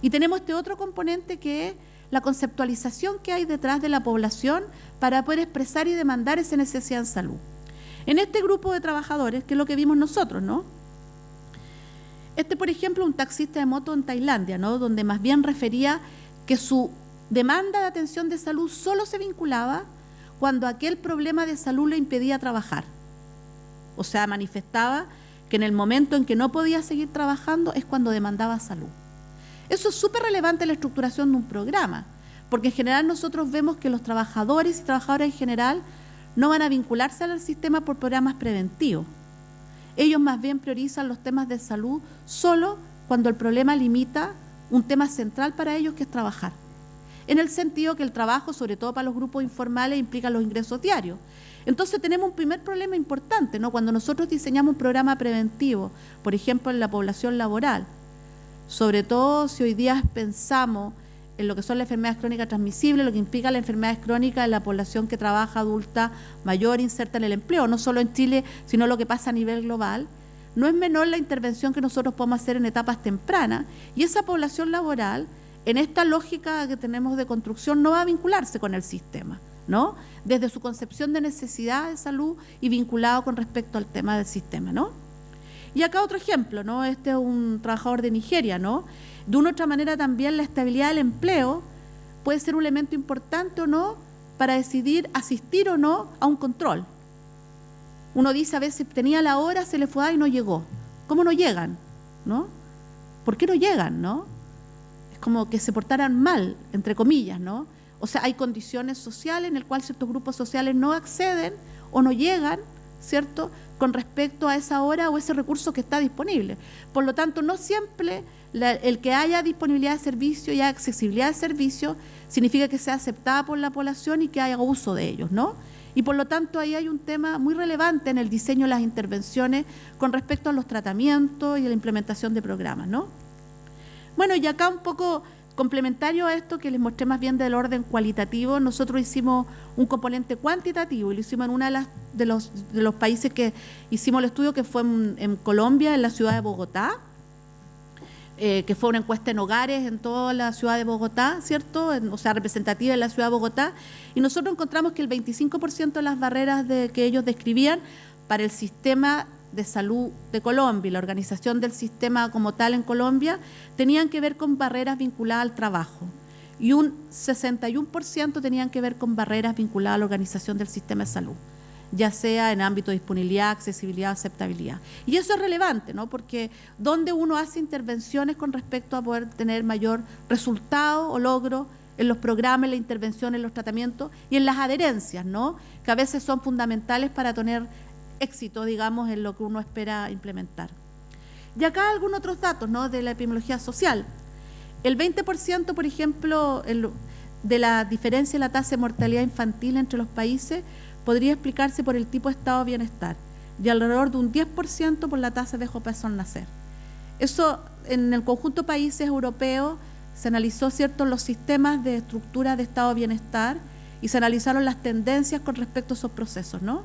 Y tenemos este otro componente que es la conceptualización que hay detrás de la población para poder expresar y demandar esa necesidad en salud. En este grupo de trabajadores, que es lo que vimos nosotros, ¿no? Por ejemplo, un taxista de moto en Tailandia, ¿no? Donde más bien refería que su demanda de atención de salud solo se vinculaba cuando aquel problema de salud le impedía trabajar. O sea, manifestaba que en el momento en que no podía seguir trabajando es cuando demandaba salud. Eso es súper relevante en la estructuración de un programa, porque en general nosotros vemos que los trabajadores y trabajadoras en general no van a vincularse al sistema por programas preventivos. Ellos más bien priorizan los temas de salud solo cuando el problema limita un tema central para ellos, que es trabajar. En el sentido que el trabajo, sobre todo para los grupos informales, implica los ingresos diarios. Entonces tenemos un primer problema importante, ¿no? Cuando nosotros diseñamos un programa preventivo, por ejemplo en la población laboral, sobre todo si hoy día pensamos en lo que son las enfermedades crónicas transmisibles, lo que implica las enfermedades crónicas en la población que trabaja, adulta, mayor, inserta en el empleo, no solo en Chile, sino lo que pasa a nivel global, no es menor la intervención que nosotros podemos hacer en etapas tempranas, y esa población laboral, en esta lógica que tenemos de construcción, no va a vincularse con el sistema, ¿no? Desde su concepción de necesidad de salud y vinculado con respecto al tema del sistema, ¿no? Y acá otro ejemplo, ¿no? Este es un trabajador de Nigeria, ¿no? De una u otra manera también la estabilidad del empleo puede ser un elemento importante o no para decidir asistir o no a un control. Uno dice a veces, tenía la hora, se le fue y no llegó. ¿Cómo no llegan? ¿No? ¿Por qué no llegan? ¿No? Es como que se portaran mal, entre comillas, ¿no? O sea, hay condiciones sociales en las cuales ciertos grupos sociales no acceden o no llegan, ¿cierto?, con respecto a esa hora o ese recurso que está disponible. Por lo tanto, no siempre el que haya disponibilidad de servicio y haya accesibilidad de servicio significa que sea aceptada por la población y que haya uso de ellos, ¿no? Y por lo tanto, ahí hay un tema muy relevante en el diseño de las intervenciones con respecto a los tratamientos y a la implementación de programas, ¿no? Bueno, y acá un poco complementario a esto que les mostré más bien del orden cualitativo, nosotros hicimos un componente cuantitativo y lo hicimos en una de los países que hicimos el estudio, que fue en Colombia, en la ciudad de Bogotá, que fue una encuesta en hogares en toda la ciudad de Bogotá, ¿cierto? O sea, representativa de la ciudad de Bogotá, y nosotros encontramos que el 25% de las barreras que ellos describían para el sistema de salud de Colombia y la organización del sistema como tal en Colombia tenían que ver con barreras vinculadas al trabajo, y un 61% tenían que ver con barreras vinculadas a la organización del sistema de salud, ya sea en ámbito de disponibilidad, accesibilidad, aceptabilidad. Y eso es relevante, ¿no? Porque donde uno hace intervenciones con respecto a poder tener mayor resultado o logro en los programas, en la intervención, en los tratamientos y en las adherencias, ¿no?, que a veces son fundamentales para tener éxito, digamos, en lo que uno espera implementar. Y acá algunos otros datos, ¿no?, de la epidemiología social. El 20%, por ejemplo, de la diferencia en la tasa de mortalidad infantil entre los países podría explicarse por el tipo de estado de bienestar, y alrededor de un 10% por la tasa de bajo peso al nacer. Eso, en el conjunto de países europeos, se analizó, ¿cierto?, los sistemas de estructura de estado de bienestar y se analizaron las tendencias con respecto a esos procesos, ¿no?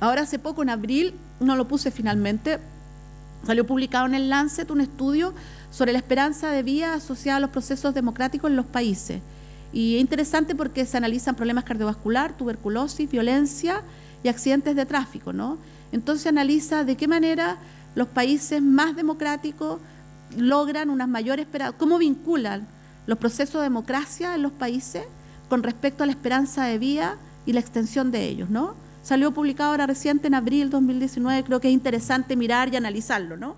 Ahora hace poco, en abril, no lo puse finalmente, salió publicado en el Lancet un estudio sobre la esperanza de vida asociada a los procesos democráticos en los países. Y es interesante porque se analizan problemas cardiovasculares, tuberculosis, violencia y accidentes de tráfico, ¿no? Entonces se analiza de qué manera los países más democráticos logran unas mayores esperanzas, cómo vinculan los procesos de democracia en los países con respecto a la esperanza de vida y la extensión de ellos, ¿no? Salió publicado ahora reciente, en abril 2019, creo que es interesante mirar y analizarlo, ¿no?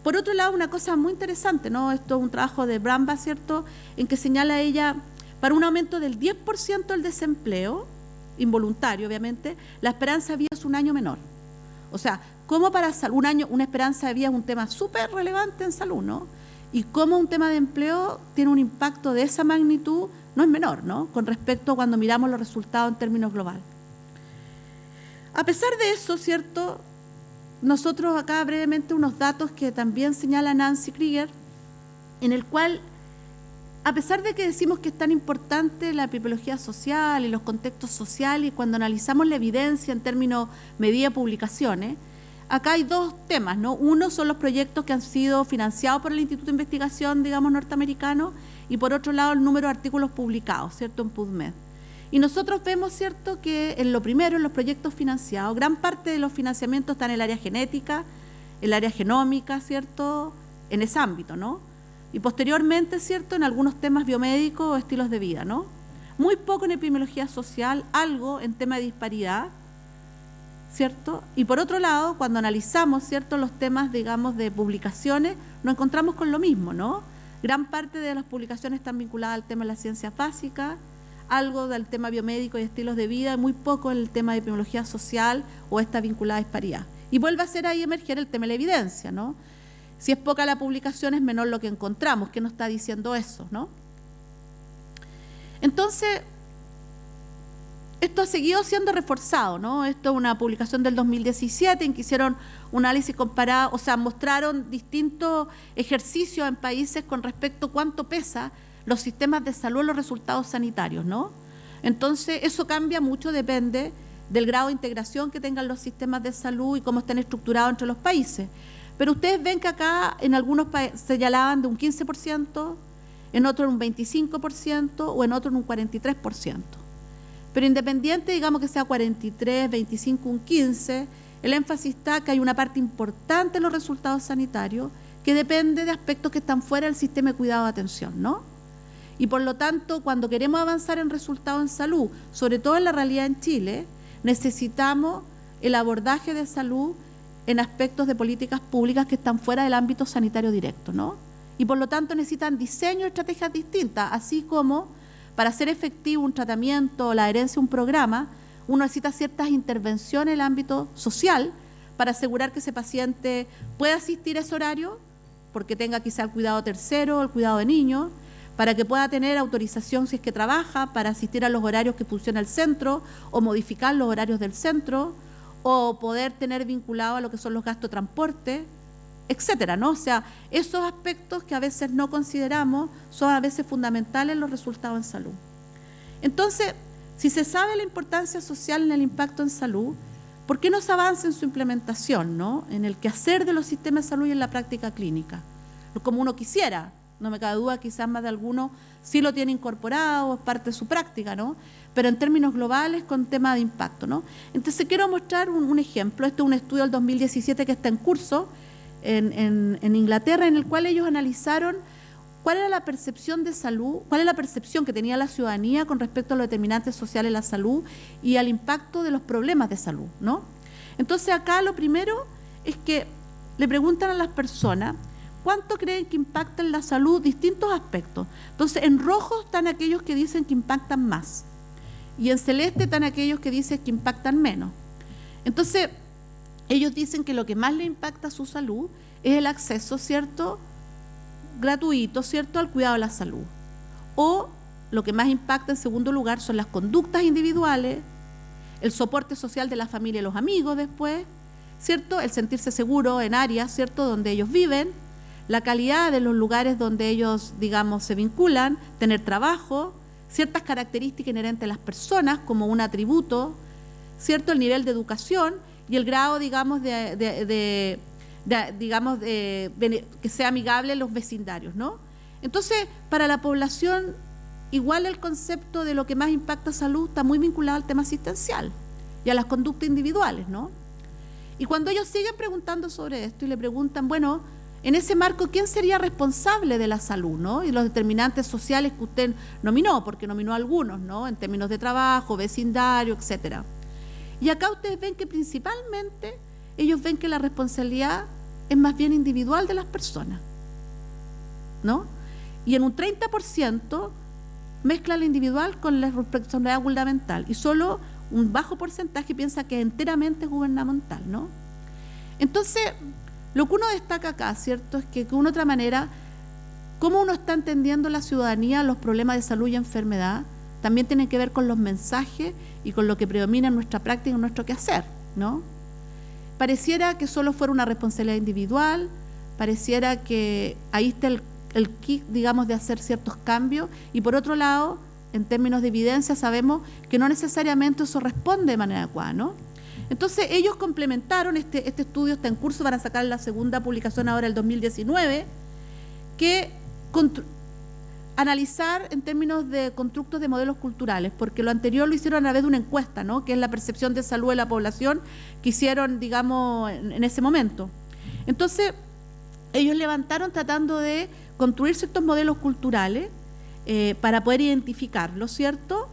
Por otro lado, una cosa muy interesante, ¿no? Esto es un trabajo de Bramba, ¿cierto?, en que señala ella, para un aumento del 10% del desempleo, involuntario obviamente, la esperanza de vida es un año menor. O sea, cómo para un año, una esperanza de vida es un tema súper relevante en salud, ¿no? Y cómo un tema de empleo tiene un impacto de esa magnitud, no es menor, ¿no?, con respecto a cuando miramos los resultados en términos globales. A pesar de eso, ¿cierto?, nosotros acá brevemente unos datos que también señala Nancy Krieger, en el cual, a pesar de que decimos que es tan importante la epidemiología social y los contextos sociales, y cuando analizamos la evidencia en términos medida publicaciones, acá hay dos temas, ¿no? Uno son los proyectos que han sido financiados por el Instituto de Investigación, digamos, norteamericano, y por otro lado el número de artículos publicados, ¿cierto?, en PubMed. Y nosotros vemos, ¿cierto?, que en lo primero, en los proyectos financiados, gran parte de los financiamientos están en el área genética, el área genómica, ¿cierto?, en ese ámbito, ¿no? Y posteriormente, ¿cierto?, en algunos temas biomédicos o estilos de vida, ¿no? Muy poco en epidemiología social, algo en tema de disparidad, ¿cierto? Y por otro lado, cuando analizamos, ¿cierto?, los temas, digamos, de publicaciones, nos encontramos con lo mismo, ¿no? Gran parte de las publicaciones están vinculadas al tema de las ciencias básicas, algo del tema biomédico y estilos de vida, muy poco en el tema de epidemiología social o esta vinculada a disparidad. Y vuelve a ser ahí emerger el tema de la evidencia, ¿no? Si es poca la publicación, es menor lo que encontramos. ¿Qué nos está diciendo eso, no? Entonces, esto ha seguido siendo reforzado, ¿no? Esto es una publicación del 2017 en que hicieron un análisis comparado, o sea, mostraron distintos ejercicios en países con respecto a cuánto pesa los sistemas de salud en los resultados sanitarios, ¿no? Entonces, eso cambia mucho, depende del grado de integración que tengan los sistemas de salud y cómo estén estructurados entre los países. Pero ustedes ven que acá en algunos países señalaban de un 15%, en otros en un 25% o en otros en un 43%. Pero independiente, digamos que sea 43, 25, un 15, el énfasis está que hay una parte importante en los resultados sanitarios que depende de aspectos que están fuera del sistema de cuidado de atención, ¿no? Y por lo tanto, cuando queremos avanzar en resultados en salud, sobre todo en la realidad en Chile, necesitamos el abordaje de salud en aspectos de políticas públicas que están fuera del ámbito sanitario directo, ¿no? Y por lo tanto necesitan diseño de estrategias distintas, así como para hacer efectivo un tratamiento o la adherencia a un programa, uno necesita ciertas intervenciones en el ámbito social para asegurar que ese paciente pueda asistir a ese horario, porque tenga quizá el cuidado tercero, el cuidado de niños, para que pueda tener autorización si es que trabaja, para asistir a los horarios que funciona el centro, o modificar los horarios del centro, o poder tener vinculado a lo que son los gastos de transporte, etcétera, ¿no? O sea, esos aspectos que a veces no consideramos son a veces fundamentales en los resultados en salud. Entonces, si se sabe la importancia social en el impacto en salud, ¿por qué no se avanza en su implementación, ¿no? En el quehacer de los sistemas de salud y en la práctica clínica? Como uno quisiera, no me cabe duda, quizás más de alguno sí lo tiene incorporado, es parte de su práctica, ¿no? Pero en términos globales, con tema de impacto, ¿no? Entonces, quiero mostrar un ejemplo. Este es un estudio del 2017 que está en curso en Inglaterra, en el cual ellos analizaron cuál era la percepción de salud, cuál es la percepción que tenía la ciudadanía con respecto a los determinantes sociales de la salud y al impacto de los problemas de salud, ¿no? Entonces, acá lo primero es que le preguntan a las personas cuánto creen que impacta en la salud distintos aspectos. Entonces, en rojo están aquellos que dicen que impactan más y en celeste están aquellos que dicen que impactan menos. Entonces, ellos dicen que lo que más le impacta a su salud es el acceso, ¿cierto?, gratuito, ¿cierto?, al cuidado de la salud. O lo que más impacta en segundo lugar son las conductas individuales, el soporte social de la familia y los amigos después, ¿cierto?, el sentirse seguro en áreas, ¿cierto?, donde ellos viven, la calidad de los lugares donde ellos, digamos, se vinculan, tener trabajo, ciertas características inherentes a las personas como un atributo, ¿cierto?, el nivel de educación y el grado, digamos, que sea amigable en los vecindarios, ¿no? Entonces, para la población, igual el concepto de lo que más impacta salud está muy vinculado al tema asistencial y a las conductas individuales, ¿no? Y cuando ellos siguen preguntando sobre esto y le preguntan, bueno, en ese marco, ¿quién sería responsable de la salud, ¿no? Y los determinantes sociales que usted nominó, porque nominó algunos, ¿no?, en términos de trabajo, vecindario, etcétera. Y acá ustedes ven que principalmente ellos ven que la responsabilidad es más bien individual de las personas, ¿no? Y en un 30% mezcla lo individual con la responsabilidad gubernamental y solo un bajo porcentaje piensa que enteramente es gubernamental, ¿no? Entonces, lo que uno destaca acá, ¿cierto?, es que de una otra manera, cómo uno está entendiendo la ciudadanía, los problemas de salud y enfermedad, también tienen que ver con los mensajes y con lo que predomina en nuestra práctica y en nuestro quehacer, ¿no? Pareciera que solo fuera una responsabilidad individual, pareciera que ahí está el kit, digamos, de hacer ciertos cambios, y por otro lado, en términos de evidencia, sabemos que no necesariamente eso responde de manera adecuada, ¿no? Entonces, ellos complementaron, este estudio está en curso, van a sacar la segunda publicación ahora, el 2019, que analizar en términos de constructos de modelos culturales, porque lo anterior lo hicieron a través de una encuesta, ¿no?, que es la percepción de salud de la población que hicieron, digamos, en ese momento. Entonces, ellos levantaron tratando de construir ciertos modelos culturales para poder identificarlos, ¿cierto?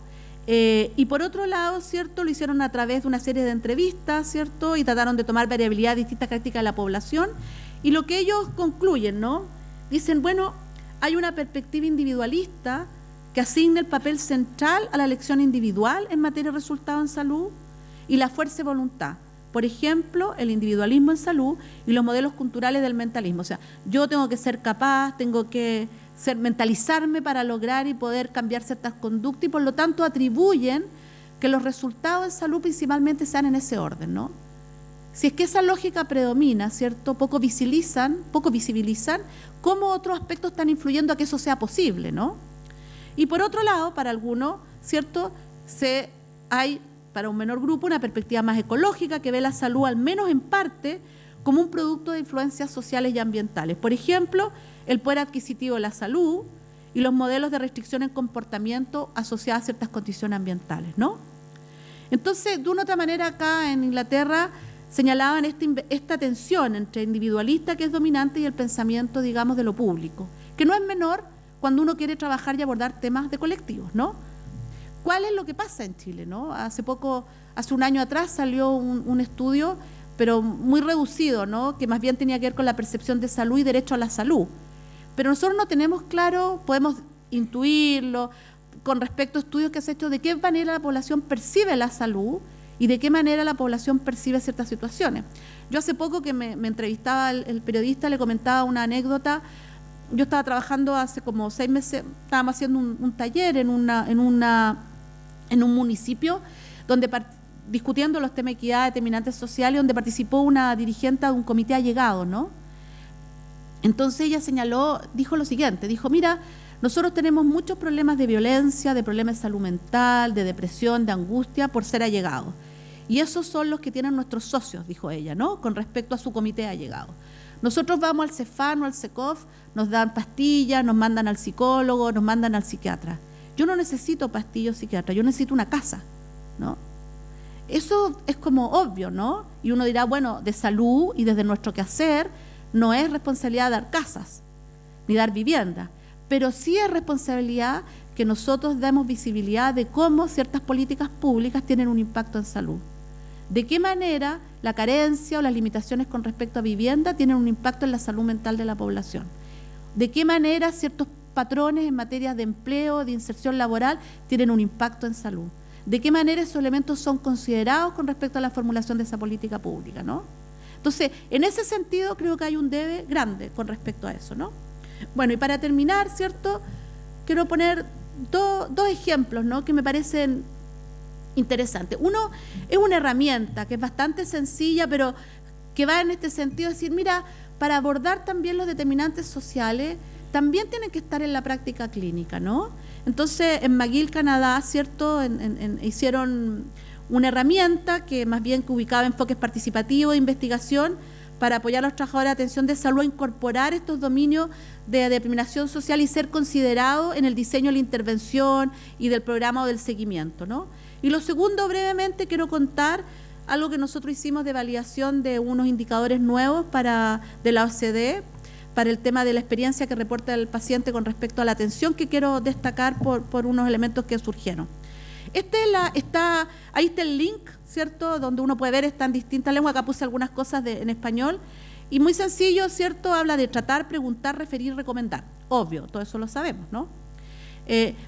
Y por otro lado, ¿cierto?, lo hicieron a través de una serie de entrevistas, ¿cierto?, y trataron de tomar variabilidad de distintas características de la población, y lo que ellos concluyen, ¿no?, dicen, bueno, hay una perspectiva individualista que asigna el papel central a la elección individual en materia de resultados en salud y la fuerza de voluntad. Por ejemplo, el individualismo en salud y los modelos culturales del mentalismo. O sea, yo tengo que ser capaz, tengo que mentalizarme para lograr y poder cambiar ciertas conductas, y por lo tanto atribuyen que los resultados en salud principalmente sean en ese orden, ¿no? Si es que esa lógica predomina, ¿cierto?, poco visibilizan cómo otros aspectos están influyendo a que eso sea posible, ¿no? Y por otro lado, para algunos, ¿cierto?, hay para un menor grupo una perspectiva más ecológica que ve la salud, al menos en parte, como un producto de influencias sociales y ambientales. Por ejemplo, el poder adquisitivo de la salud y los modelos de restricción en comportamiento asociados a ciertas condiciones ambientales, ¿no? Entonces, de una u otra manera, acá en Inglaterra señalaban esta tensión entre individualista, que es dominante, y el pensamiento, digamos, de lo público, que no es menor cuando uno quiere trabajar y abordar temas de colectivos, ¿no? ¿Cuál es lo que pasa en Chile, no? Hace un año atrás salió un estudio, pero muy reducido, ¿no?, que más bien tenía que ver con la percepción de salud y derecho a la salud. Pero nosotros no tenemos claro, podemos intuirlo, con respecto a estudios que se han hecho de qué manera la población percibe la salud y de qué manera la población percibe ciertas situaciones. Yo hace poco que me entrevistaba el periodista, le comentaba una anécdota. Yo estaba trabajando hace como 6 meses, estábamos haciendo un taller en un municipio donde discutiendo los temas de equidad, determinantes sociales, donde participó una dirigente de un comité allegado, ¿no? Entonces ella dijo lo siguiente, dijo, mira, nosotros tenemos muchos problemas de violencia, de problemas de salud mental, de depresión, de angustia por ser allegados. Y esos son los que tienen nuestros socios, dijo ella, ¿no? Con respecto a su comité allegado. Nosotros vamos al CEFAN o al SECOF, nos dan pastillas, nos mandan al psicólogo, nos mandan al psiquiatra. Yo no necesito pastillas o psiquiatra, yo necesito una casa, ¿no? Eso es como obvio, ¿no? Y uno dirá, bueno, de salud y desde nuestro quehacer no es responsabilidad dar casas ni dar vivienda, pero sí es responsabilidad que nosotros demos visibilidad de cómo ciertas políticas públicas tienen un impacto en salud. De qué manera la carencia o las limitaciones con respecto a vivienda tienen un impacto en la salud mental de la población. De qué manera ciertos patrones en materia de empleo, de inserción laboral, tienen un impacto en salud. De qué manera esos elementos son considerados con respecto a la formulación de esa política pública, ¿no? Entonces, en ese sentido creo que hay un debe grande con respecto a eso, ¿no? Bueno, y para terminar, ¿cierto?, quiero poner dos ejemplos, ¿no?, que me parecen interesantes. Uno es una herramienta que es bastante sencilla, pero que va en este sentido, es decir, mira, para abordar también los determinantes sociales, también tienen que estar en la práctica clínica, ¿no? Entonces, en McGill, Canadá, ¿cierto?, hicieron una herramienta que más bien que ubicaba enfoques participativos de investigación para apoyar a los trabajadores de atención de salud a incorporar estos dominios de determinación social y ser considerados en el diseño de la intervención y del programa o del seguimiento, ¿no? Y lo segundo, brevemente, quiero contar algo que nosotros hicimos de validación de unos indicadores nuevos de la OCDE para el tema de la experiencia que reporta el paciente con respecto a la atención, que quiero destacar por unos elementos que surgieron. Ahí está el link, ¿cierto?, donde uno puede ver, están distintas lenguas, acá puse algunas cosas en español, y muy sencillo, ¿cierto?, habla de tratar, preguntar, referir, recomendar. Obvio, todo eso lo sabemos, ¿no?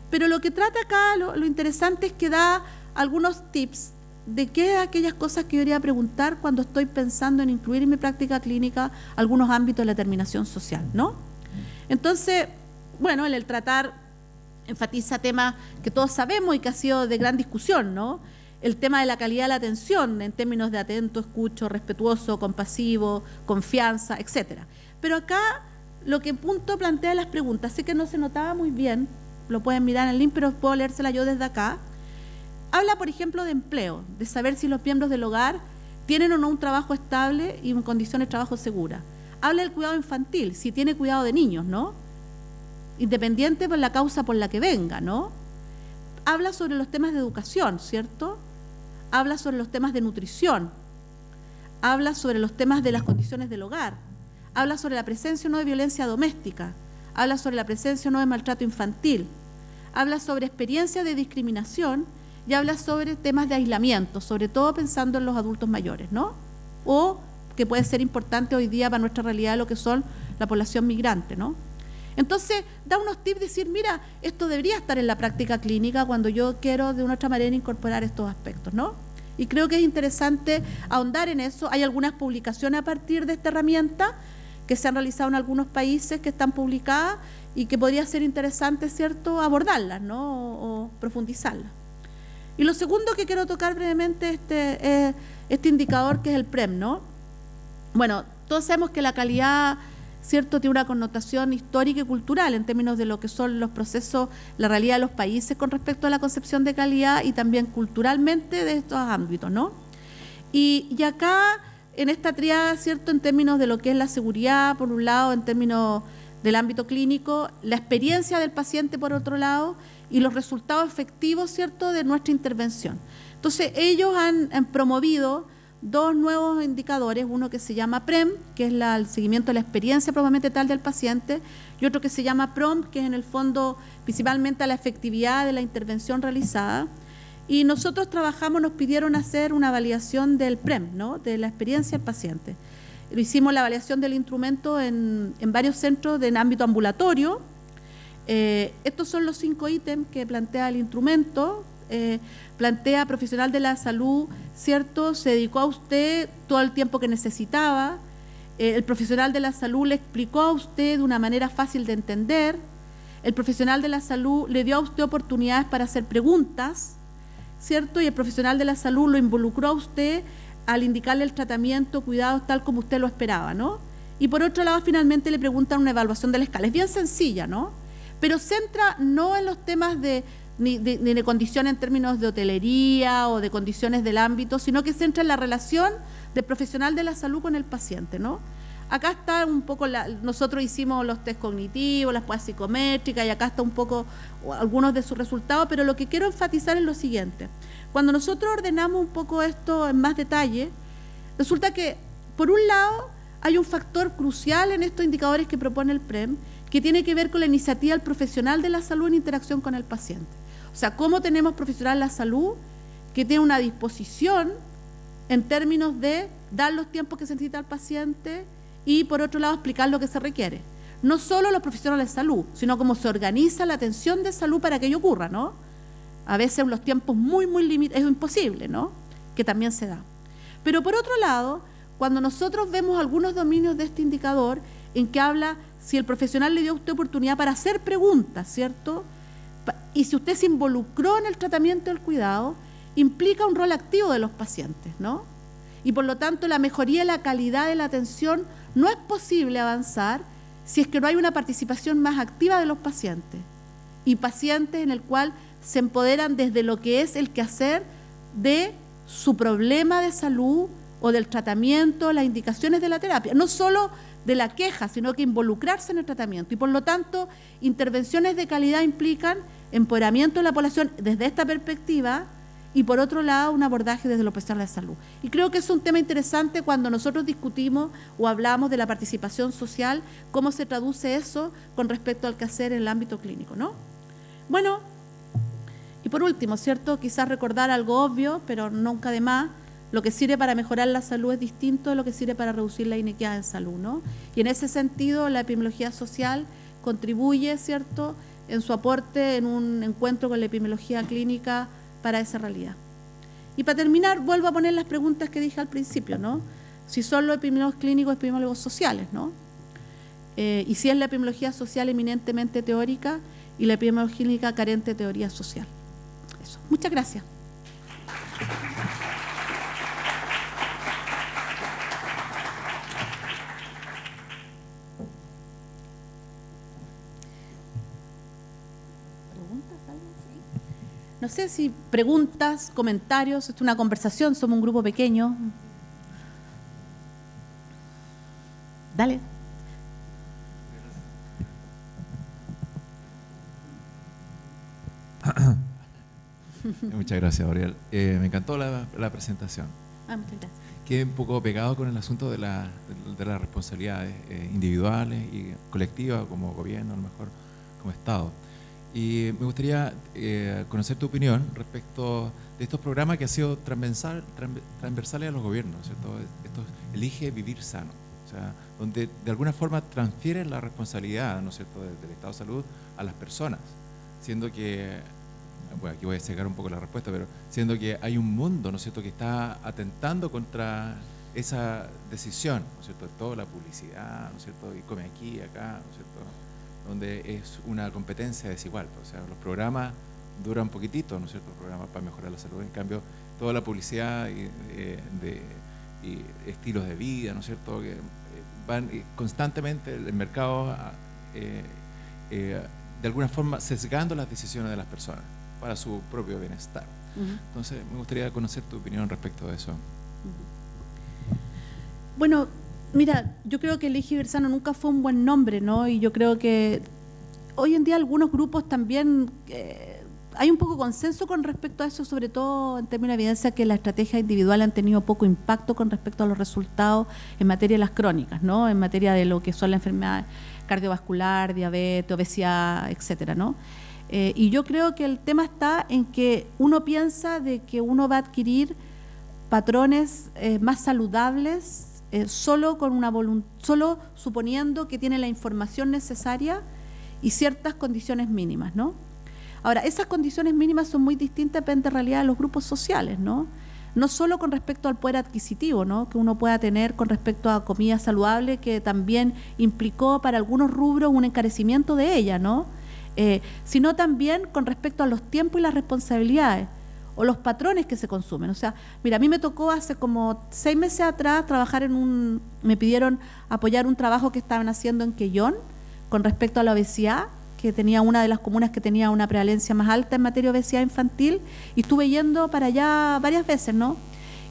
Pero lo que trata acá, lo interesante es que da algunos tips de qué aquellas cosas que yo debería preguntar cuando estoy pensando en incluir en mi práctica clínica algunos ámbitos de la determinación social, ¿no? Entonces, bueno, el tratar enfatiza temas que todos sabemos y que ha sido de gran discusión, ¿no? El tema de la calidad de la atención en términos de atento, escucho, respetuoso, compasivo, confianza, etcétera. Pero acá lo que punto plantea las preguntas, sé que no se notaba muy bien, lo pueden mirar en el link, pero puedo leérsela yo desde acá. Habla, por ejemplo, de empleo, de saber si los miembros del hogar tienen o no un trabajo estable y en condiciones de trabajo seguras. Habla del cuidado infantil, si tiene cuidado de niños, ¿no? Independiente por la causa por la que venga, ¿no? Habla sobre los temas de educación, ¿cierto? Habla sobre los temas de nutrición. Habla sobre los temas de las condiciones del hogar. Habla sobre la presencia o no de violencia doméstica. Habla sobre la presencia o no de maltrato infantil. Habla sobre experiencias de discriminación y habla sobre temas de aislamiento, sobre todo pensando en los adultos mayores, ¿no? O que puede ser importante hoy día para nuestra realidad lo que son la población migrante, ¿no? Entonces, da unos tips, decir, mira, esto debería estar en la práctica clínica cuando yo quiero de una otra manera incorporar estos aspectos, ¿no? Y creo que es interesante ahondar en eso. Hay algunas publicaciones a partir de esta herramienta que se han realizado en algunos países que están publicadas y que podría ser interesante, ¿cierto?, abordarlas, ¿no?, o profundizarlas. Y lo segundo que quiero tocar brevemente es este indicador que es el PREM, ¿no? Bueno, todos sabemos que la calidad, ¿cierto?, tiene una connotación histórica y cultural en términos de lo que son los procesos, la realidad de los países con respecto a la concepción de calidad y también culturalmente de estos ámbitos, ¿no? Y acá, en esta triada, ¿cierto?, en términos de lo que es la seguridad, por un lado, en términos del ámbito clínico, la experiencia del paciente, por otro lado, y los resultados efectivos, ¿cierto?, de nuestra intervención. Entonces, ellos han promovido dos nuevos indicadores, uno que se llama PREM, que es el seguimiento de la experiencia propiamente tal del paciente, y otro que se llama PROM, que es en el fondo principalmente a la efectividad de la intervención realizada. Y nosotros nos pidieron hacer una validación del PREM, ¿no?, de la experiencia del paciente. Hicimos la validación del instrumento en varios centros en ámbito ambulatorio, Estos son los 5 ítems que plantea el instrumento. Plantea profesional de la salud, ¿cierto? Se dedicó a usted todo el tiempo que necesitaba. El profesional de la salud le explicó a usted de una manera fácil de entender. El profesional de la salud le dio a usted oportunidades para hacer preguntas, ¿cierto? Y el profesional de la salud lo involucró a usted al indicarle el tratamiento, cuidados, tal como usted lo esperaba, ¿no? Y por otro lado, finalmente le preguntan una evaluación de la escala. Es bien sencilla, ¿no? Pero centra no en los temas ni de condiciones en términos de hotelería o de condiciones del ámbito, sino que centra en la relación del profesional de la salud con el paciente, ¿no? Acá está un poco, nosotros hicimos los test cognitivos, las pruebas psicométricas, y acá está un poco algunos de sus resultados, pero lo que quiero enfatizar es lo siguiente. Cuando nosotros ordenamos un poco esto en más detalle, resulta que, por un lado, hay un factor crucial en estos indicadores que propone el PREM, que tiene que ver con la iniciativa del profesional de la salud en interacción con el paciente. O sea, cómo tenemos profesional de la salud que tiene una disposición en términos de dar los tiempos que se necesita al paciente y, por otro lado, explicar lo que se requiere. No solo los profesionales de salud, sino cómo se organiza la atención de salud para que ello ocurra, ¿no? A veces los tiempos muy limitados, es imposible, ¿no? Que también se da. Pero, por otro lado, cuando nosotros vemos algunos dominios de este indicador en que habla si el profesional le dio a usted oportunidad para hacer preguntas, ¿cierto?, y si usted se involucró en el tratamiento del cuidado, implica un rol activo de los pacientes, ¿no? Y por lo tanto la mejoría de la calidad de la atención no es posible avanzar si es que no hay una participación más activa de los pacientes, y pacientes en el cual se empoderan desde lo que es el quehacer de su problema de salud o del tratamiento, las indicaciones de la terapia, no solo de la queja, sino que involucrarse en el tratamiento. Y por lo tanto, intervenciones de calidad implican empoderamiento de la población desde esta perspectiva y, por otro lado, un abordaje desde los profesionales de salud. Y creo que es un tema interesante cuando nosotros discutimos o hablamos de la participación social, cómo se traduce eso con respecto al quehacer en el ámbito clínico, ¿no? Bueno, y por último, ¿cierto? Quizás recordar algo obvio, pero nunca de más. Lo que sirve para mejorar la salud es distinto de lo que sirve para reducir la inequidad en salud, ¿no? Y en ese sentido, la epidemiología social contribuye, ¿cierto?, en su aporte en un encuentro con la epidemiología clínica para esa realidad. Y para terminar, vuelvo a poner las preguntas que dije al principio, ¿no? Si son los epidemiólogos clínicos, epidemiólogos sociales, ¿no? Y si es la epidemiología social eminentemente teórica y la epidemiología clínica carente de teoría social. Eso. Muchas gracias. No sé si preguntas, comentarios, esto es una conversación, somos un grupo pequeño. Dale. Muchas gracias, Auriel. Me encantó la presentación. Muchas gracias. Quedé un poco pegado con el asunto de las responsabilidades individuales y colectivas como gobierno, a lo mejor como Estado. Y me gustaría conocer tu opinión respecto de estos programas que han sido transversales a los gobiernos, ¿cierto? Esto elige vivir sano, o sea, donde de alguna forma transfieren la responsabilidad, ¿no es cierto?, del Estado de Salud a las personas, siendo que, bueno, aquí voy a sacar un poco la respuesta, pero siendo que hay un mundo, ¿no es cierto?, que está atentando contra esa decisión, ¿no es cierto?, toda la publicidad, ¿no es cierto?, y come aquí, acá, ¿no es cierto?, donde es una competencia desigual. O sea, los programas duran un poquitito, ¿no es cierto?, programas para mejorar la salud. En cambio, toda la publicidad y estilos de vida, ¿no es cierto?, que van constantemente el mercado de alguna forma sesgando las decisiones de las personas para su propio bienestar. Entonces, me gustaría conocer tu opinión respecto de eso. Bueno, mira, yo creo que Elige Vivir Sano nunca fue un buen nombre, ¿no? Y yo creo que hoy en día algunos grupos también, hay un poco consenso con respecto a eso, sobre todo en términos de evidencia que las estrategias individuales han tenido poco impacto con respecto a los resultados en materia de las crónicas, ¿no? En materia de lo que son las enfermedades cardiovascular, diabetes, obesidad, etcétera, ¿no? Y yo creo que el tema está en que uno piensa de que uno va a adquirir patrones más saludables solo con una solo suponiendo que tiene la información necesaria y ciertas condiciones mínimas, ¿no? Ahora, esas condiciones mínimas son muy distintas, depende en realidad de los grupos sociales, ¿no? No solo con respecto al poder adquisitivo, ¿no?, que uno pueda tener con respecto a comida saludable, que también implicó para algunos rubros un encarecimiento de ella, ¿no? Sino también con respecto a los tiempos y las responsabilidades o los patrones que se consumen. O sea, mira, a mí me tocó hace como 6 meses atrás trabajar me pidieron apoyar un trabajo que estaban haciendo en Quellón con respecto a la obesidad, que tenía una de las comunas que tenía una prevalencia más alta en materia de obesidad infantil, y estuve yendo para allá varias veces, ¿no?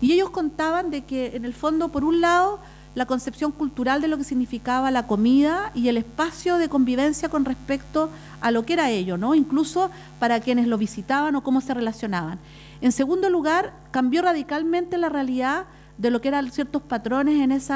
Y ellos contaban de que en el fondo, por un lado, la concepción cultural de lo que significaba la comida y el espacio de convivencia con respecto a lo que era ello, ¿no? Incluso para quienes lo visitaban o cómo se relacionaban. En segundo lugar, cambió radicalmente la realidad de lo que eran ciertos patrones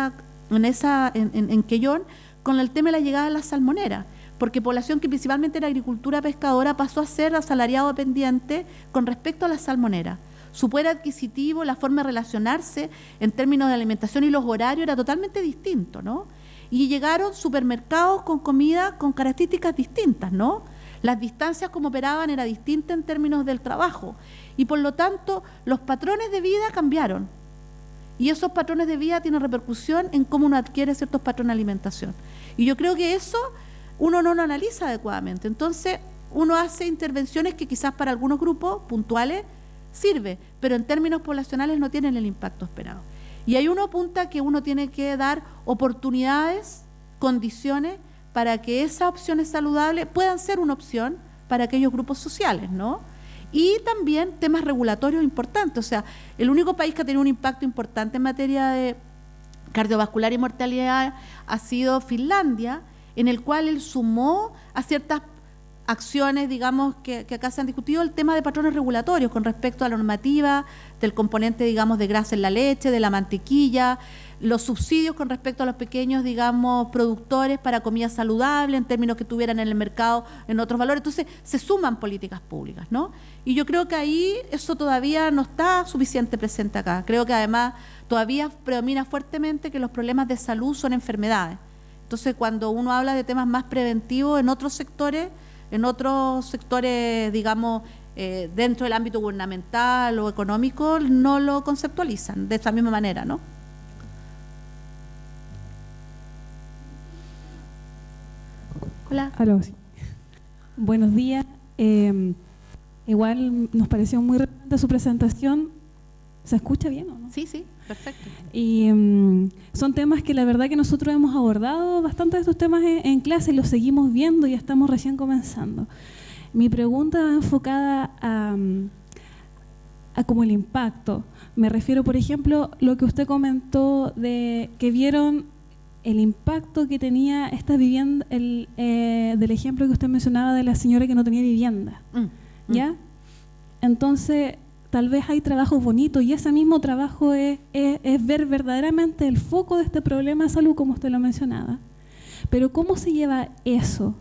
en Quellón con el tema de la llegada de la salmonera, porque población que principalmente era agricultura pescadora pasó a ser asalariado dependiente con respecto a la salmonera. Su poder adquisitivo, la forma de relacionarse en términos de alimentación y los horarios era totalmente distinto, ¿no? Y llegaron supermercados con comida con características distintas, ¿no? Las distancias como operaban era distinta en términos del trabajo y por lo tanto los patrones de vida cambiaron. Y esos patrones de vida tienen repercusión en cómo uno adquiere ciertos patrones de alimentación. Y yo creo que eso uno no lo analiza adecuadamente. Entonces uno hace intervenciones que quizás para algunos grupos puntuales sirve, pero en términos poblacionales no tienen el impacto esperado. Y ahí uno apunta que uno tiene que dar oportunidades, condiciones para que esas opciones saludables puedan ser una opción para aquellos grupos sociales, ¿no? Y también temas regulatorios importantes. O sea, el único país que ha tenido un impacto importante en materia de cardiovascular y mortalidad ha sido Finlandia, en el cual él sumó a ciertas acciones, digamos, que acá se han discutido, el tema de patrones regulatorios con respecto a la normativa del componente, digamos, de grasa en la leche, de la mantequilla, los subsidios con respecto a los pequeños, digamos, productores para comida saludable, en términos que tuvieran en el mercado en otros valores. Entonces, se suman políticas públicas, ¿no? Y yo creo que ahí eso todavía no está suficiente presente acá. Creo que además todavía predomina fuertemente que los problemas de salud son enfermedades. Entonces, cuando uno habla de temas más preventivos en otros sectores, digamos, dentro del ámbito gubernamental o económico, no lo conceptualizan de esta misma manera, ¿no? Hola. Aló, sí. Buenos días. Igual nos pareció muy relevante su presentación. ¿Se escucha bien o no? Sí, sí, perfecto. Y son temas que la verdad que nosotros hemos abordado bastante de estos temas en clase y los seguimos viendo y estamos recién comenzando. Mi pregunta va enfocada a como el impacto. Me refiero, por ejemplo, lo que usted comentó de que vieron el impacto que tenía esta vivienda, del ejemplo que usted mencionaba de la señora que no tenía vivienda. ¿Ya? Entonces, tal vez hay trabajos bonitos y ese mismo trabajo es ver verdaderamente el foco de este problema de salud, como usted lo mencionaba. Pero ¿cómo se lleva eso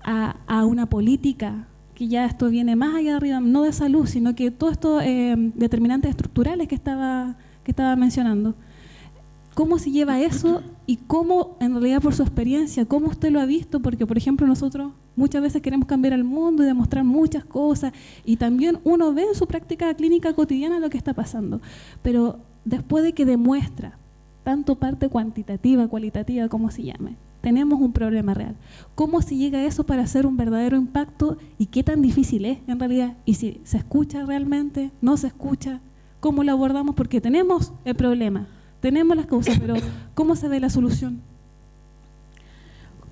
a una política que ya esto viene más allá de arriba, no de salud, sino que todos estos determinantes estructurales que estaba mencionando? ¿Cómo se lleva eso y cómo, en realidad, por su experiencia, cómo usted lo ha visto? Porque, por ejemplo, nosotros muchas veces queremos cambiar el mundo y demostrar muchas cosas y también uno ve en su práctica clínica cotidiana lo que está pasando. Pero después de que demuestra, tanto parte cuantitativa, cualitativa, como se llame, tenemos un problema real. ¿Cómo se llega a eso para hacer un verdadero impacto y qué tan difícil es en realidad? Y si se escucha realmente, no se escucha, ¿cómo lo abordamos? Porque tenemos el problema. Tenemos las causas, pero ¿cómo se ve la solución?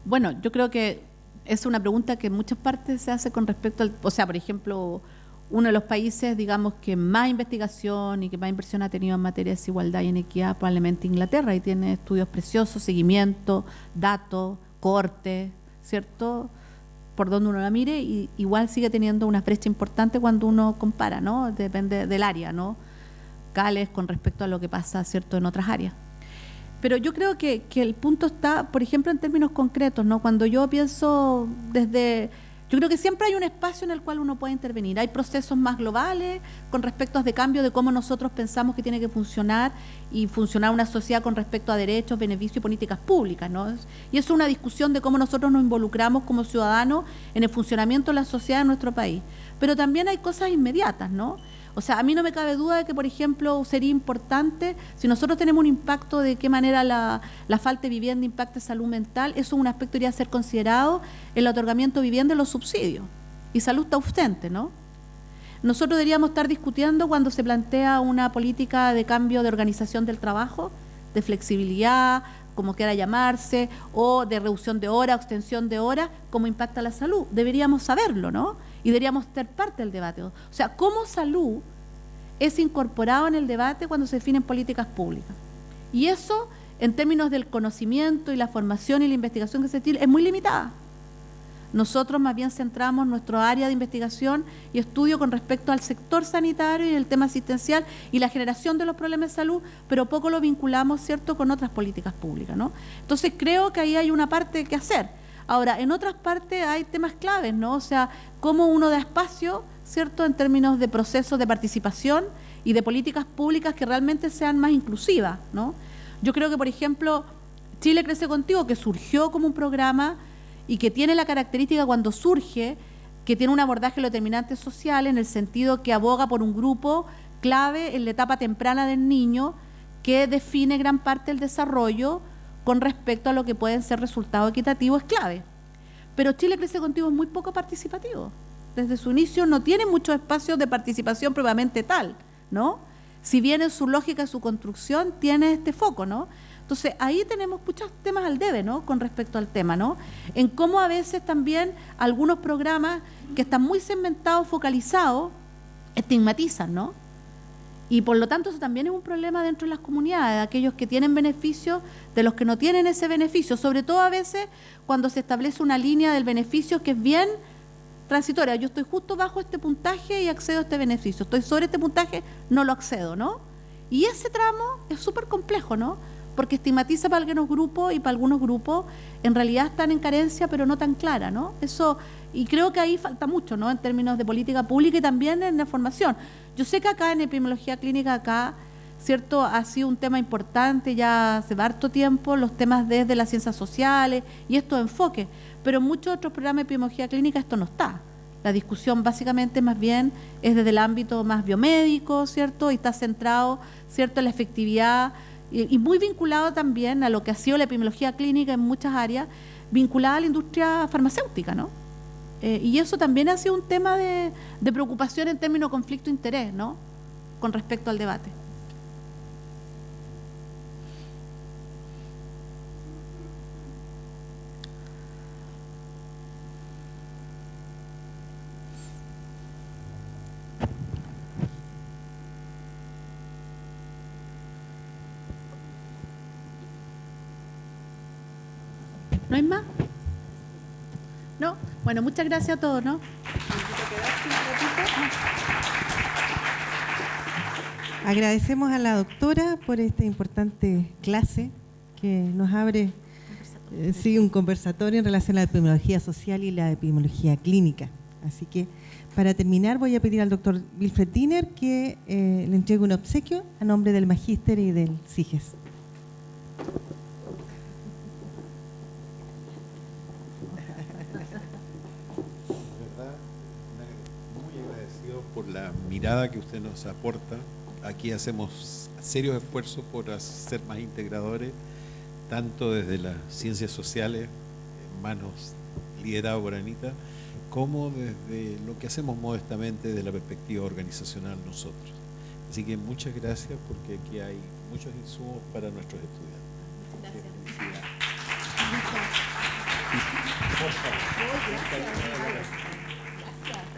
Bueno, yo creo que es una pregunta que en muchas partes se hace con respecto al... O sea, por ejemplo, uno de los países, digamos, que más investigación y que más inversión ha tenido en materia de desigualdad y inequidad, probablemente Inglaterra, y tiene estudios preciosos, seguimiento, datos, corte, ¿cierto? Por donde uno la mire, y igual sigue teniendo una brecha importante cuando uno compara, ¿no? Depende del área, ¿no? Cales con respecto a lo que pasa, ¿cierto?, en otras áreas. Pero yo creo que el punto está, por ejemplo, en términos concretos, ¿no? Cuando yo pienso desde Yo creo que siempre hay un espacio en el cual uno puede intervenir. Hay procesos más globales con respecto a de cambio de cómo nosotros pensamos que tiene que funcionar y funcionar una sociedad con respecto a derechos, beneficios y políticas públicas, ¿no? Y eso es una discusión de cómo nosotros nos involucramos como ciudadanos en el funcionamiento de la sociedad de nuestro país. Pero también hay cosas inmediatas, ¿no? O sea, a mí no me cabe duda de que, por ejemplo, sería importante, si nosotros tenemos un impacto de qué manera la falta de vivienda impacta salud mental, eso es un aspecto que debería ser considerado en el otorgamiento de vivienda y los subsidios. Y salud está ausente, ¿no? Nosotros deberíamos estar discutiendo cuando se plantea una política de cambio de organización del trabajo, de flexibilidad, como quiera llamarse, o de reducción de horas, extensión de horas, cómo impacta la salud. Deberíamos saberlo, ¿no? Y deberíamos ser parte del debate. O sea, cómo salud es incorporado en el debate cuando se definen políticas públicas. Y eso, en términos del conocimiento y la formación y la investigación que se tiene, es muy limitada. Nosotros más bien centramos nuestro área de investigación y estudio con respecto al sector sanitario y el tema asistencial y la generación de los problemas de salud, pero poco lo vinculamos, ¿cierto?, con otras políticas públicas, ¿no? Entonces creo que ahí hay una parte que hacer. Ahora, en otras partes hay temas claves, ¿no? O sea, cómo uno da espacio, ¿cierto?, en términos de procesos de participación y de políticas públicas que realmente sean más inclusivas, ¿no? Yo creo que, por ejemplo, Chile Crece Contigo, que surgió como un programa y que tiene la característica cuando surge, que tiene un abordaje de los determinantes sociales en el sentido que aboga por un grupo clave en la etapa temprana del niño que define gran parte del desarrollo con respecto a lo que pueden ser resultados equitativos, es clave. Pero Chile Crece Contigo es muy poco participativo. Desde su inicio no tiene muchos espacios de participación propiamente tal, ¿no? Si bien en su lógica, su construcción, tiene este foco, ¿no? Entonces, ahí tenemos muchos temas al debe, ¿no?, con respecto al tema, ¿no? En cómo a veces también algunos programas que están muy segmentados, focalizados, estigmatizan, ¿no? Y por lo tanto, eso también es un problema dentro de las comunidades, de aquellos que tienen beneficios, de los que no tienen ese beneficio, sobre todo a veces cuando se establece una línea del beneficio que es bien transitoria. Yo estoy justo bajo este puntaje y accedo a este beneficio. Estoy sobre este puntaje, no lo accedo, ¿no? Y ese tramo es súper complejo, ¿no? Porque estigmatiza para algunos grupos y para algunos grupos en realidad están en carencia, pero no tan clara, ¿no? Eso, y creo que ahí falta mucho, ¿no?, en términos de política pública y también en la formación. Yo sé que acá en epidemiología clínica, acá, ¿cierto?, ha sido un tema importante ya hace harto tiempo, los temas desde las ciencias sociales y estos enfoques, pero en muchos otros programas de epidemiología clínica esto no está. La discusión básicamente más bien es desde el ámbito más biomédico, ¿cierto?, y está centrado, ¿cierto?, en la efectividad y muy vinculado también a lo que ha sido la epidemiología clínica en muchas áreas, vinculada a la industria farmacéutica, ¿no? Y eso también ha sido un tema de preocupación en términos de conflicto de interés, ¿no?, con respecto al debate. ¿No hay más? ¿No? Bueno, muchas gracias a todos, ¿no? Agradecemos a la doctora por esta importante clase que nos abre un conversatorio en relación a la epidemiología social y la epidemiología clínica. Así que, para terminar, voy a pedir al doctor Wilfred Diner que le entregue un obsequio a nombre del Magíster y del CIGES. Por la mirada que usted nos aporta. Aquí hacemos serios esfuerzos por ser más integradores, tanto desde las ciencias sociales, en manos liderado por Anita, como desde lo que hacemos modestamente desde la perspectiva organizacional nosotros. Así que muchas gracias, porque aquí hay muchos insumos para nuestros estudiantes. Gracias.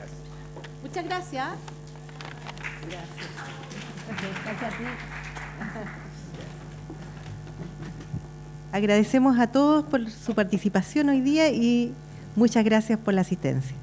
Muchas gracias. Gracias a ti. Agradecemos a todos por su participación hoy día y muchas gracias por la asistencia.